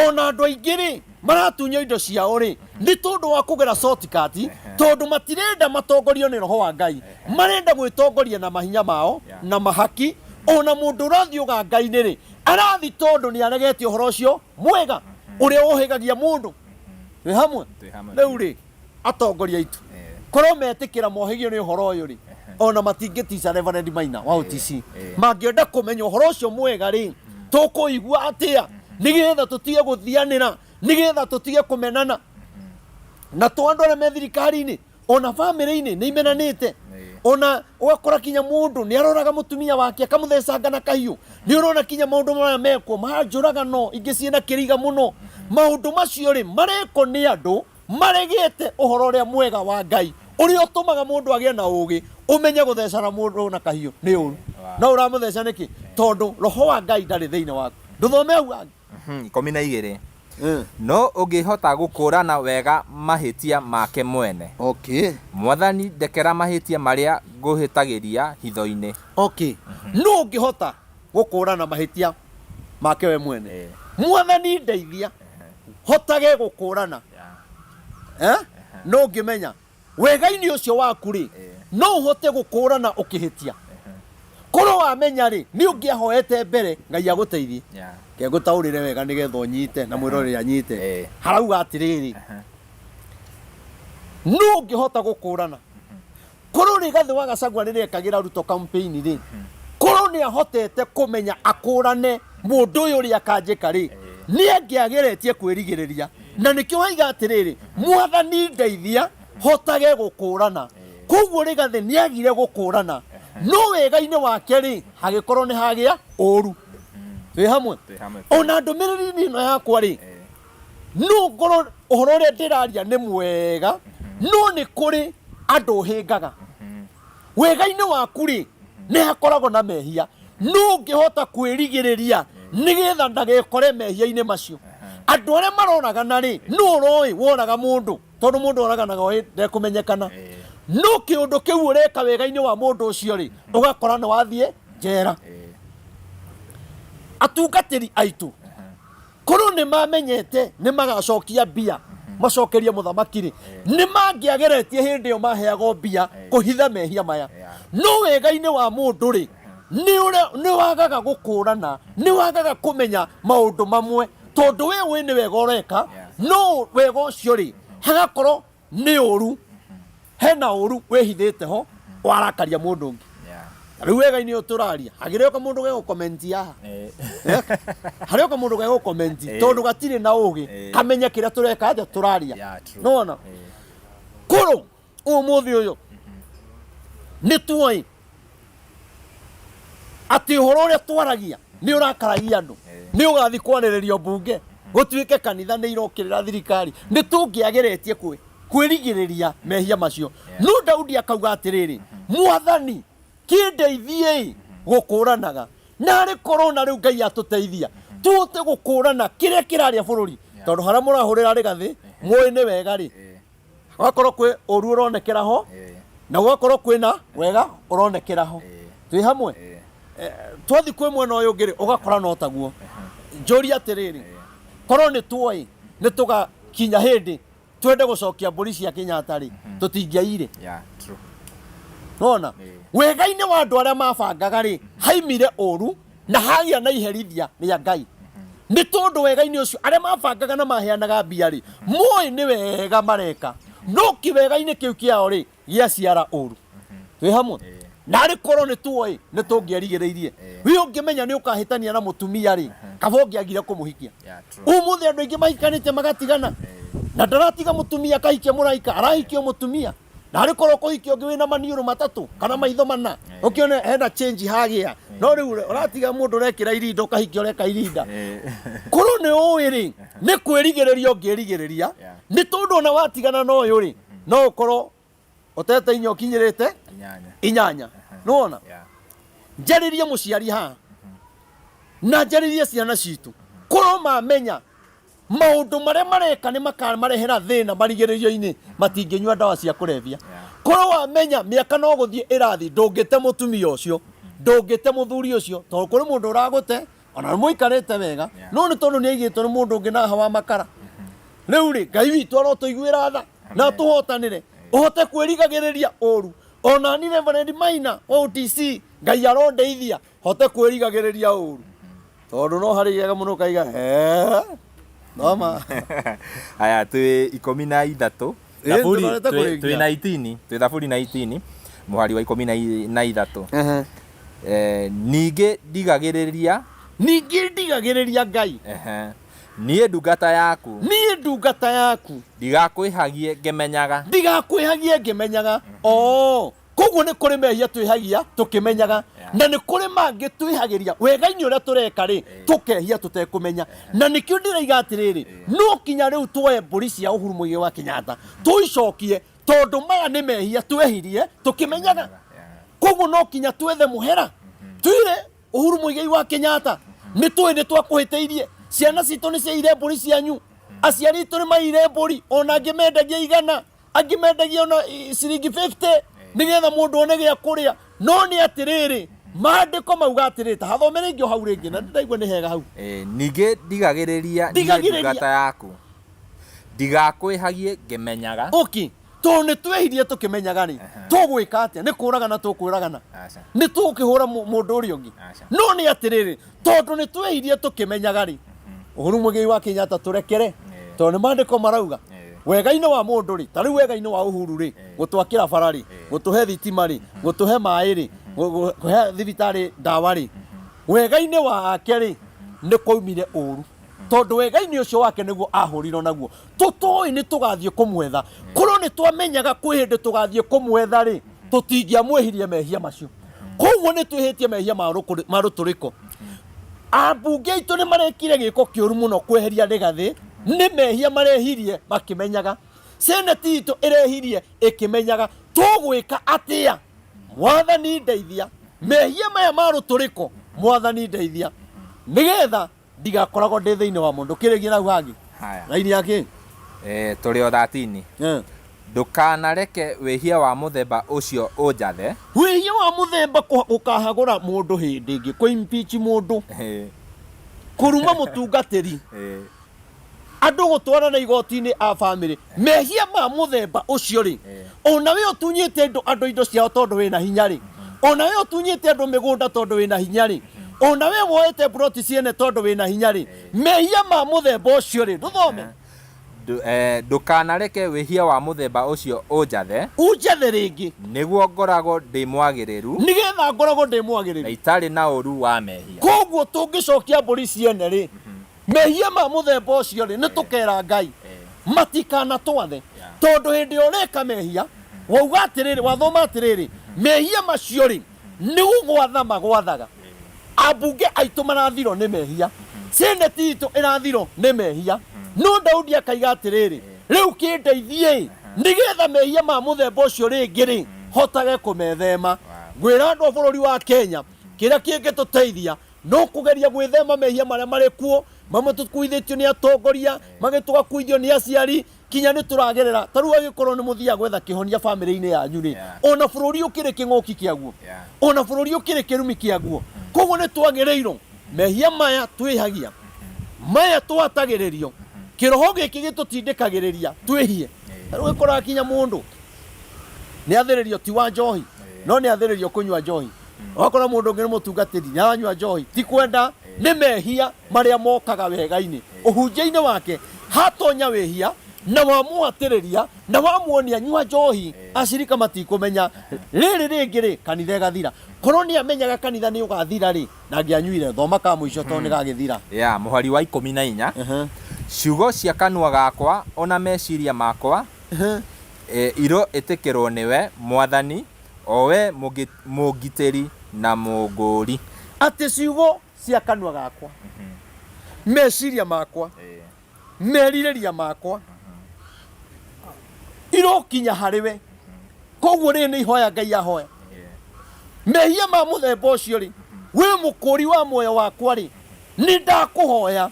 ona andu aingi ri maratunya indo ciao ri ni tondu wa kugera shortcut tondu matirenda matongorio ni roho wa Ngai marenda gwitongoria na mahinya mao na mahaki ona mundu urathi uga Ngai-ini ri arathi tondu ni aregete uhoro ucio mwega uria uhigagia mundu twi hamwe riu ri atongoria itu korwo metikira mohigio ni uhoro uyu ri ona matingitica Reverend Maina wa UTC mangienda kumenya uhoro ucio mwega ri tukuigua atia nigetha tutige guthianira nigetha tutige kumenana na twandu aria me thirikari-ini ona family-ini ni imenanite ona ugakora kinya mundu ni aroraga mutumia wake akamuthecanga na kahiu ni urona kinya maundu maya mekwo manjuraga no ingi ciina kiriga muno maundu macio ri mareko ni andu maregete uhoro uria mwega wa Ngai uria utumaga mundu agie na ugi umenye guthecana mundu na kahiu ni uru no uramutheca niki tondu roho wa Ngai ndari thiini waku nduthome hau 12 no ungihota gukurana wega mahitia make mwene mwathani ndekera mahitia maria nguhitagiria hitho-ini no ungihota gukurana mahitia make we mwene mwathani ndeithia hotage gukurana no ungimenya wega-ini ucio waku ri no uhote gukurana ukihitia koro wamenya ri ni ungiahoete mbere Ngai aguteithie ke gutaurire wega nigetha unyite na mwiroreri anyite harauga atiriri no ungihota gukurana koro ni gathi wa Gacagua riria ekagira ruto campaign ri koro ni ahotete kumenya akurane mundu uyu ri akanjika ri ni angiageretie kwirigiriria na nikio waiga atiriri mwathani ndeithia hotage gukurana koguo ri gathi ni agire gukurana no wega-ini wake ri hagikorwo ni hagia uru twi hamwe ona ndumiriri ino yakwa ri no ngoro uhoro uria ndiraria ni mwega no ni kuri andu hingaga wega-ini waku ri ni hakoragwo na mehia no ngihota kwirigiriria nigetha ndagekore mehia-ini macio andu aria maronagana ri no roi wonaga mundu tondu mundu oraganaga oi ndekumenyekana no kiundu kiu ureka wega-ini wa mundu ucio ri ugakora ni wathie njera atungatiri aitu koro ni mamenyete ni magacokia mbia macokerie muthamaki ri ni mangiageretie hindi yo maheago mbia kuhitha mehia maya no wega-ini wa mundu ri ni wagaga gukurana ni wagaga kumenya maundu mamwe tondu we ni wega ureka no wega ucio ri hagakorwo ni uru hena uru wehithite ho warakaria mundu ungi riu wega-ini yo turaria hagire ka mundu ge comment ya hario ka mundu ge comment tondu gatire na ugi kamenya kira tureka aja turaria nona kuru umuthi uyu ni tuoi ati horo uria twaragia ni urakaragia andu ni ugathi kwaniririo bunge gutuike kanitha ni irokirira thirikari ni tungiageretie kwirigiriria mehia macio no Daudi akauga atiriri mwathani kindeithie gukuranaga nari korona riu Ngai atuteithia tute gukurana kiria kiraria bururi tondu haria murahurira rigathi mwoi ni wega ri wakorwo kwi uru uronekera ho na wakorwo kwina wega uronekera ho twi hamwe twathi kwi mwena uyu ngiri ugakora no taguo njuri atiriri korwo ni tuoi ni tugakinya hindi twende gucokia mburi cia Kenyatta ri tutingiaire nona wega-ini wa andu aria mabangaga ri haimire uru na hagia na iherithia ria Ngai ni tondu wega-ini ucio aria mabangaga na maheanaga mbia ri moi ni wega mareka no ki wega-ini kiu kiao ri giaciara uru twi hamwe nari korwo ni tuoi ni tungiarigiriirie wi ungimenya ni ukahitania na mutumia ri kaba ungiagire kumuhikia umuthi andu aingi mahikanite magatigana na ndaratiga mutumia kahikia muraika arahikia mutumia nari korwo kuhikia ungi wina maniuru matatu kana maitho mana ukione hena change hagia no riu uratiga mundu rekira irindo kahikia ureka irinda korwo ni uwi ri ni kwirigiriria ungirigiriria ni tondu na watigana no uyu ri no ukorwo utete inyo kinyirite inyanya nona njaririe muciari ha na njaririe ciana citu korwo mamenya maundu maria mareka ni makamarehera thina marigiririo-ini matinginyua ndawa cia kurevia korwo wamenya miaka no guthie irathi ndungite mutumia ucio ndungite muthuri ucio tondu kuri mundu uragute ona muikarite wega no ni tondu ni aigitwo ni mundu ungi na hawa makara riu ri Ngai witu arotuiguira tha na tuhotanire uhote kwirigagiriria uru ona ni Reverend Maina OTC Ngai arondeithia hote kwirigagiriria uru tondu no hari gega muno kaiga mama aya twi 13 thaburi twi 19 twi thaburi 19 muhari wa 13 ningi ndigagiriria Ngai niĩ ndungata yaku ndigakwihagie ngimenyaga koguo ni kuri mehia twihagia tukimenyaga na ni kuri mangi twihagiria wega-ini uria tureka ri tukehia tutekumenya na nikio ndiraiga atiriri no kinya riu tuoye mburi cia Uhuru Muigai wa Kenyatta tuicokie tondu maya ni mehia twehirie tukimenyaga koguo no kinya twethe muhera twire Uhuru Muigai wa Kenyatta ni twakuhiteirie ciana citu ni ciaire mburi cianyu aciari itu ni maire mburi ona angimendagia 100 angimendagia ona ciringi 50 nigetha mundu one gia kuria no ni atiriri maandiko mauga atiriri hathomere ingio hau ringi na ndaigua ni hega hau ningi ndigagiriria ndungata yaku ndigakwihagie ngimenyaga to ni twehirie tukimenyaga ri tugwika atia ni kuragana tukwiragana ni tukihura mundu uri ungi no ni atiriri tondu ni twehirie tukimenyaga ri Uhuru Muigai wa Kenyatta turekere to ni maandiko marauga wega-ini wa mundu ri tari wega-ini wa Uhuru ri gutwakira barari gutuhe thitima ri gutuhe mai ri guhe thibitari ndawa ri wega-ini wake ri ni kwaumire uru tondu wega-ini ucio wake niguo ahurirwo naguo tutoi ni tugathie kumwetha korwo ni twamenyaga kwi hindi tugathie kumwetha ri tutingiamwehirie mehia macio koguo ni twihitie mehia maruturiko ambunge itu ni marekire giko kiuru muno kweheria Rigathi ni mehia marehirie makimenyaga seneti itu irehirie ikimenyaga tugwika atia mwathani ndeithia mehia maya maruturiko mwathani ndeithia nigetha ndigakoragwo ndi thiini wa mundu kirigia nau hangi laini yake turi o 13 ndukanareke wihia wa muthemba ucio unjathe wihia wa muthemba ukahagura mundu hindi ngi ku impeach mundu kuruma mutungatiri andu gutwarana igoti-ini a family mehia ma muthemba ucio ri ona we utunyite andu indo ciao tondu wina hinya ri ona we utunyite andu migunda tondu wina hinya ri ona we woete broti ciene tondu wina hinya ri mehia ma muthemba ucio ri nduthome ndukanareke wihia wa muthemba ucio unjathe ringi niguo ngoragwo ndi mwagiriru nigetha ngoragwo ndi mwagiriru na itari na uru wa mehia koguo tungicokia mburi ciene ri mehia ma muthemba ucio ri ni tukera Ngai matikana twathe tondu hindi ureka mehia wauga atiriri wathoma atiriri mehia macio ri ni gugwatha magwathaga abunge aitu marathiro ni mehia seneti itu irathiro ni mehia no Daudi akaiga atiriri riu kindeithie nigetha mehia ma muthemba ucio ringi ri hotage kumethema gwira andu bururi wa Kenya kira kingituteithia no kugeria gwithema mehia maria mari kuo mamwe tukuithitio ni atongoria magitugakuithio ni aciari kinya ni turagerera taru agikorwo ni muthia gwetha kihonia family-ini yanyu ri ona bururi ukiri kingoki kiaguo ona bururi ukiri kirumi kiaguo koguo ni twagereirwo mehia maya twihagia maya twatagiririo kiroho giki gitutindikagiriria twihie taru gikora kinya mundu ni athiririo ti wa njohi no ni athiririo kunywa njohi wakora mundu ngire mutungatiri ni anywa njohi ti kwenda ni mehia maria mokaga wega-ini uhunjia-ini wake hatonya wehia na wamuatiriria na wamuonia nywa njohi acirika matikumenya riri ringi ri kanitha gathira korwo ni amenyaga kanitha ni ugathira ri na ngianyuire thoma ka muico to ni gagithira muhari wa 14 ciugo cia kanua gakwa ona meciria makwa iro itikirwo niwe mwathani owe mugiteri na muguri ati ciugo cia kanua gakwa meciria makwa meririria makwa irokinya hariwe koguo ri ni ihoya Ngai ahoya mehia ma muthemba ucio ri we mukuri wa moyo wakwa ri ni ndakuhoya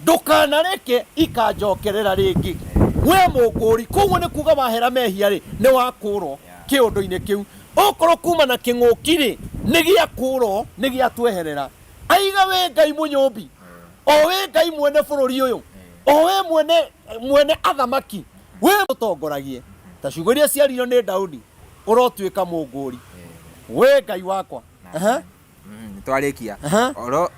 ndukanareke ikanjokerera ringi we mukuri koguo ni kuga wahera mehia ri ni wakurwo kiundu-ini kiu okorwo kuma na king'uki ri ni giakurwo ni giatweherera aiga we Ngai munyumbi o we Ngai mwene bururi uyu o we mwene athamaki we mutongoragie ta ciugo iria ciarirwo ni Daudi urotuika munguri we Ngai wakwa twarikia oro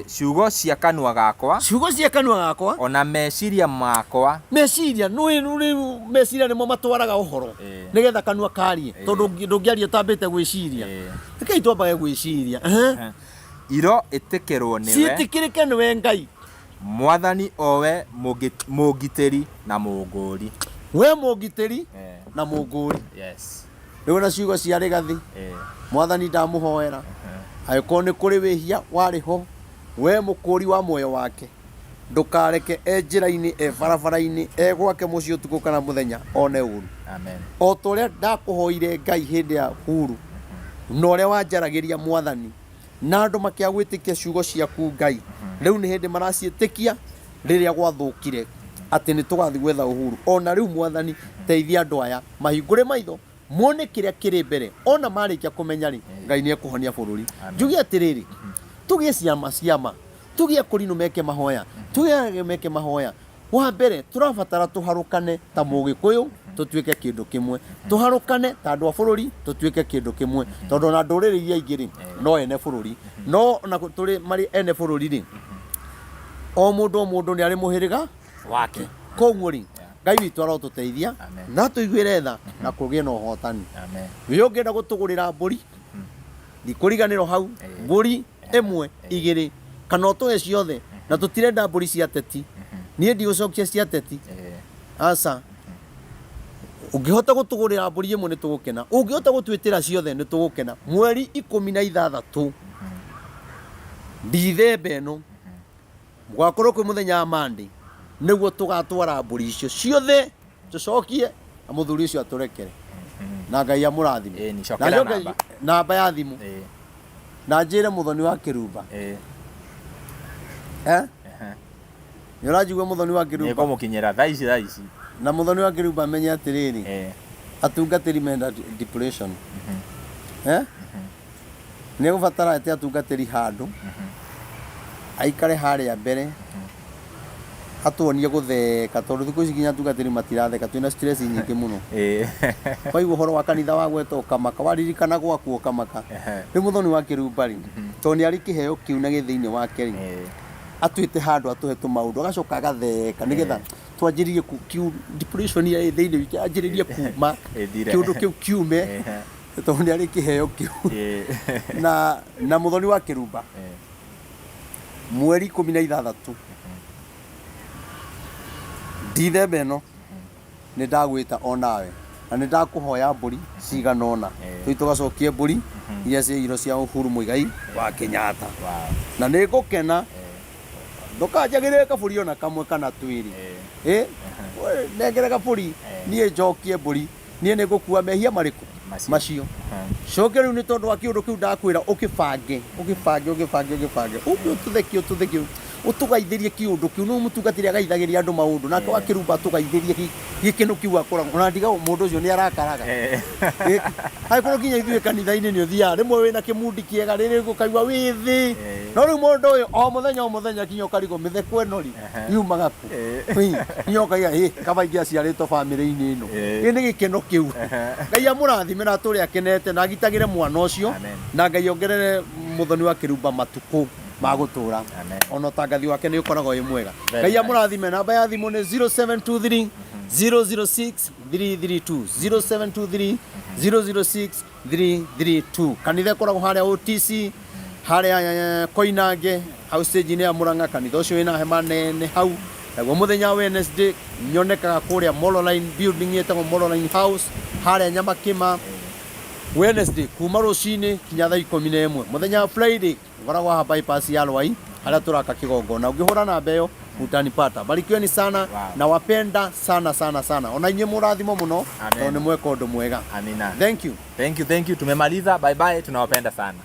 ciugo cia kanua gakwa ona meciria makwa meciria meciria nimo matwaraga uhoro nigetha kanua karie tondu ndungiaria tambite gwiciria reke twambage gwiciria iro itikirwo niwe ciitikirike niwe Ngai mwathani owe mugiteri na munguri we mugiteri na munguri riu na ciugo cia rigathi mwathani ndamuhoera aiko ni kuri wihia wariho we mukuri wa moyo wake ndukareke njira-ini barabara-ini gwake mucio tuko kana muthenya one uru o toria ndakuhoire Ngai hindi ya huru no ria wanjaragiria mwathani na andu makia gwitikia ciugo ciaku Ngai riu ni hindi maraciitikia riria gwathukire ati ni tugathi gwetha uhuru ona riu mwathani teithia andu aya mahingure maitho mone kiria kiri mbere ona marikia kumenya ri Ngai ni ekuhonia bururi njugi atiriri tugie ciama tugie kurinu meke mahoya wa mbere turabatara tuharukane ta mugikuyu tutuike kindu kimwe tuharukane ta andu a bururi tutuike kindu kimwe tondu na nduriri iria ingiri no ene bururi no na turi mari ene bururi ri o mundu ni ari muhiriga wake koguo ri Ngai witu arotuteithia na tuiguire tha na kugie na uhotani we ungienda gutugurira mburi ndikuriganiro hau mburi imwe igiri kana utuhe ciothe na tutirenda mburi cia teti nie ndigucokia cia teti asa ungihota gutugurira mburi imwe ni tugukena ungihota gutwitira ciothe ni tugukena mweri 16 Dithemba ino gwakorwo kwi muthenya wa Monday niguo tugatwara mburi icio ciothe tucokie na muthuri ucio aturekere na Ngai amurathime ni namba ya thimu na njire muthoni wa kirumba ni urajigwa muthoni wa kirumba niko mukinyira thaici na muthoni wa kirumba menye atiriri atungatiri menda depression ni gubatara ati atungatiri handu aikare haria mbere atuonie gutheka tondu thiku ici nginya tugatiri matiratheka twina stress nyingi muno kwa hivyo horo wa kanitha wa gweta ukamaka waririkana gwaku ukamaka ni muthoni wa kirubari tondu ni ari kiheo kiu na githiini wa keri atwite handu atuhe tumaundu agacoka agatheka nigetha twanjiririe kiu depression ya thiini wiki anjiririe kuma kiundu kiu kiume tondu ni ari kiheo kiu na muthoni wa kirumba mweri 16 Dithemba ĩno nĩ ndagwĩta onawe na nĩ ndakuhoya mbũri cigana ũna tũi tũgacokie mbũri iria ciairwo cia Uhuru Muigai wa Kenyatta na nĩ ngũkena ndũkanjagĩrĩre kabũri ona kamwe kana twĩrĩ nengere kabũri niĩ njokie mbũri niĩ nĩ ngũkua mehia marĩkũ macio coke rĩu nĩ tondũ wa kĩũndũ kĩu ndakwĩra ũkĩbange ũtũthekie utugaithirie kiundu kiu no mutungatiri agaithagiria andu maundu nake wakirumba tugaithirie gikino kiu akora ona ndiga mundu ucio ni arakaraga hai koro kinya ithuĩ kanitha-inĩ nĩ ũthiaga rĩmwe wĩna kĩmundi kĩega rĩrĩ gũkaigua wĩ thĩ no rĩu mũndũ ũyũ o mũthenya kinya ũkarigwo mĩtheko ĩno rĩ yumaga ku kinya ũkaiga kaba aciarĩtwo bamĩrĩ-inĩ ĩno nĩ gĩkeno kĩu Ngai amũrathime na atũre akenete na agitagĩre mwana ũcio na Ngai ongerere muthoni wa kĩrumba matukũ magutura ona tangathi wake ni ukoragwo wi mwega Ngai amurathime namba ya thimu ni 0723 006 332 0723 006 332 kanitha koragwo haria OTC haria Koinange hau stage ni ya Murang'a kanitha ucio wina hema nene hau naguo muthenya Wednesday nyonekaga kuria Mololine building yetagwo Mololine house haria Nyamakima Wednesday kuma rucini kinya thaa 11 muthenya Friday ngoragwo ha bypass ya Rwai haria turaka kigongona ungihura na mbeyo utanipata barikiweni sana na wapenda sana ona inye murathimo muno tondu ni mweka undu mwega amina thank you tumemaliza bye bye tunawapenda sana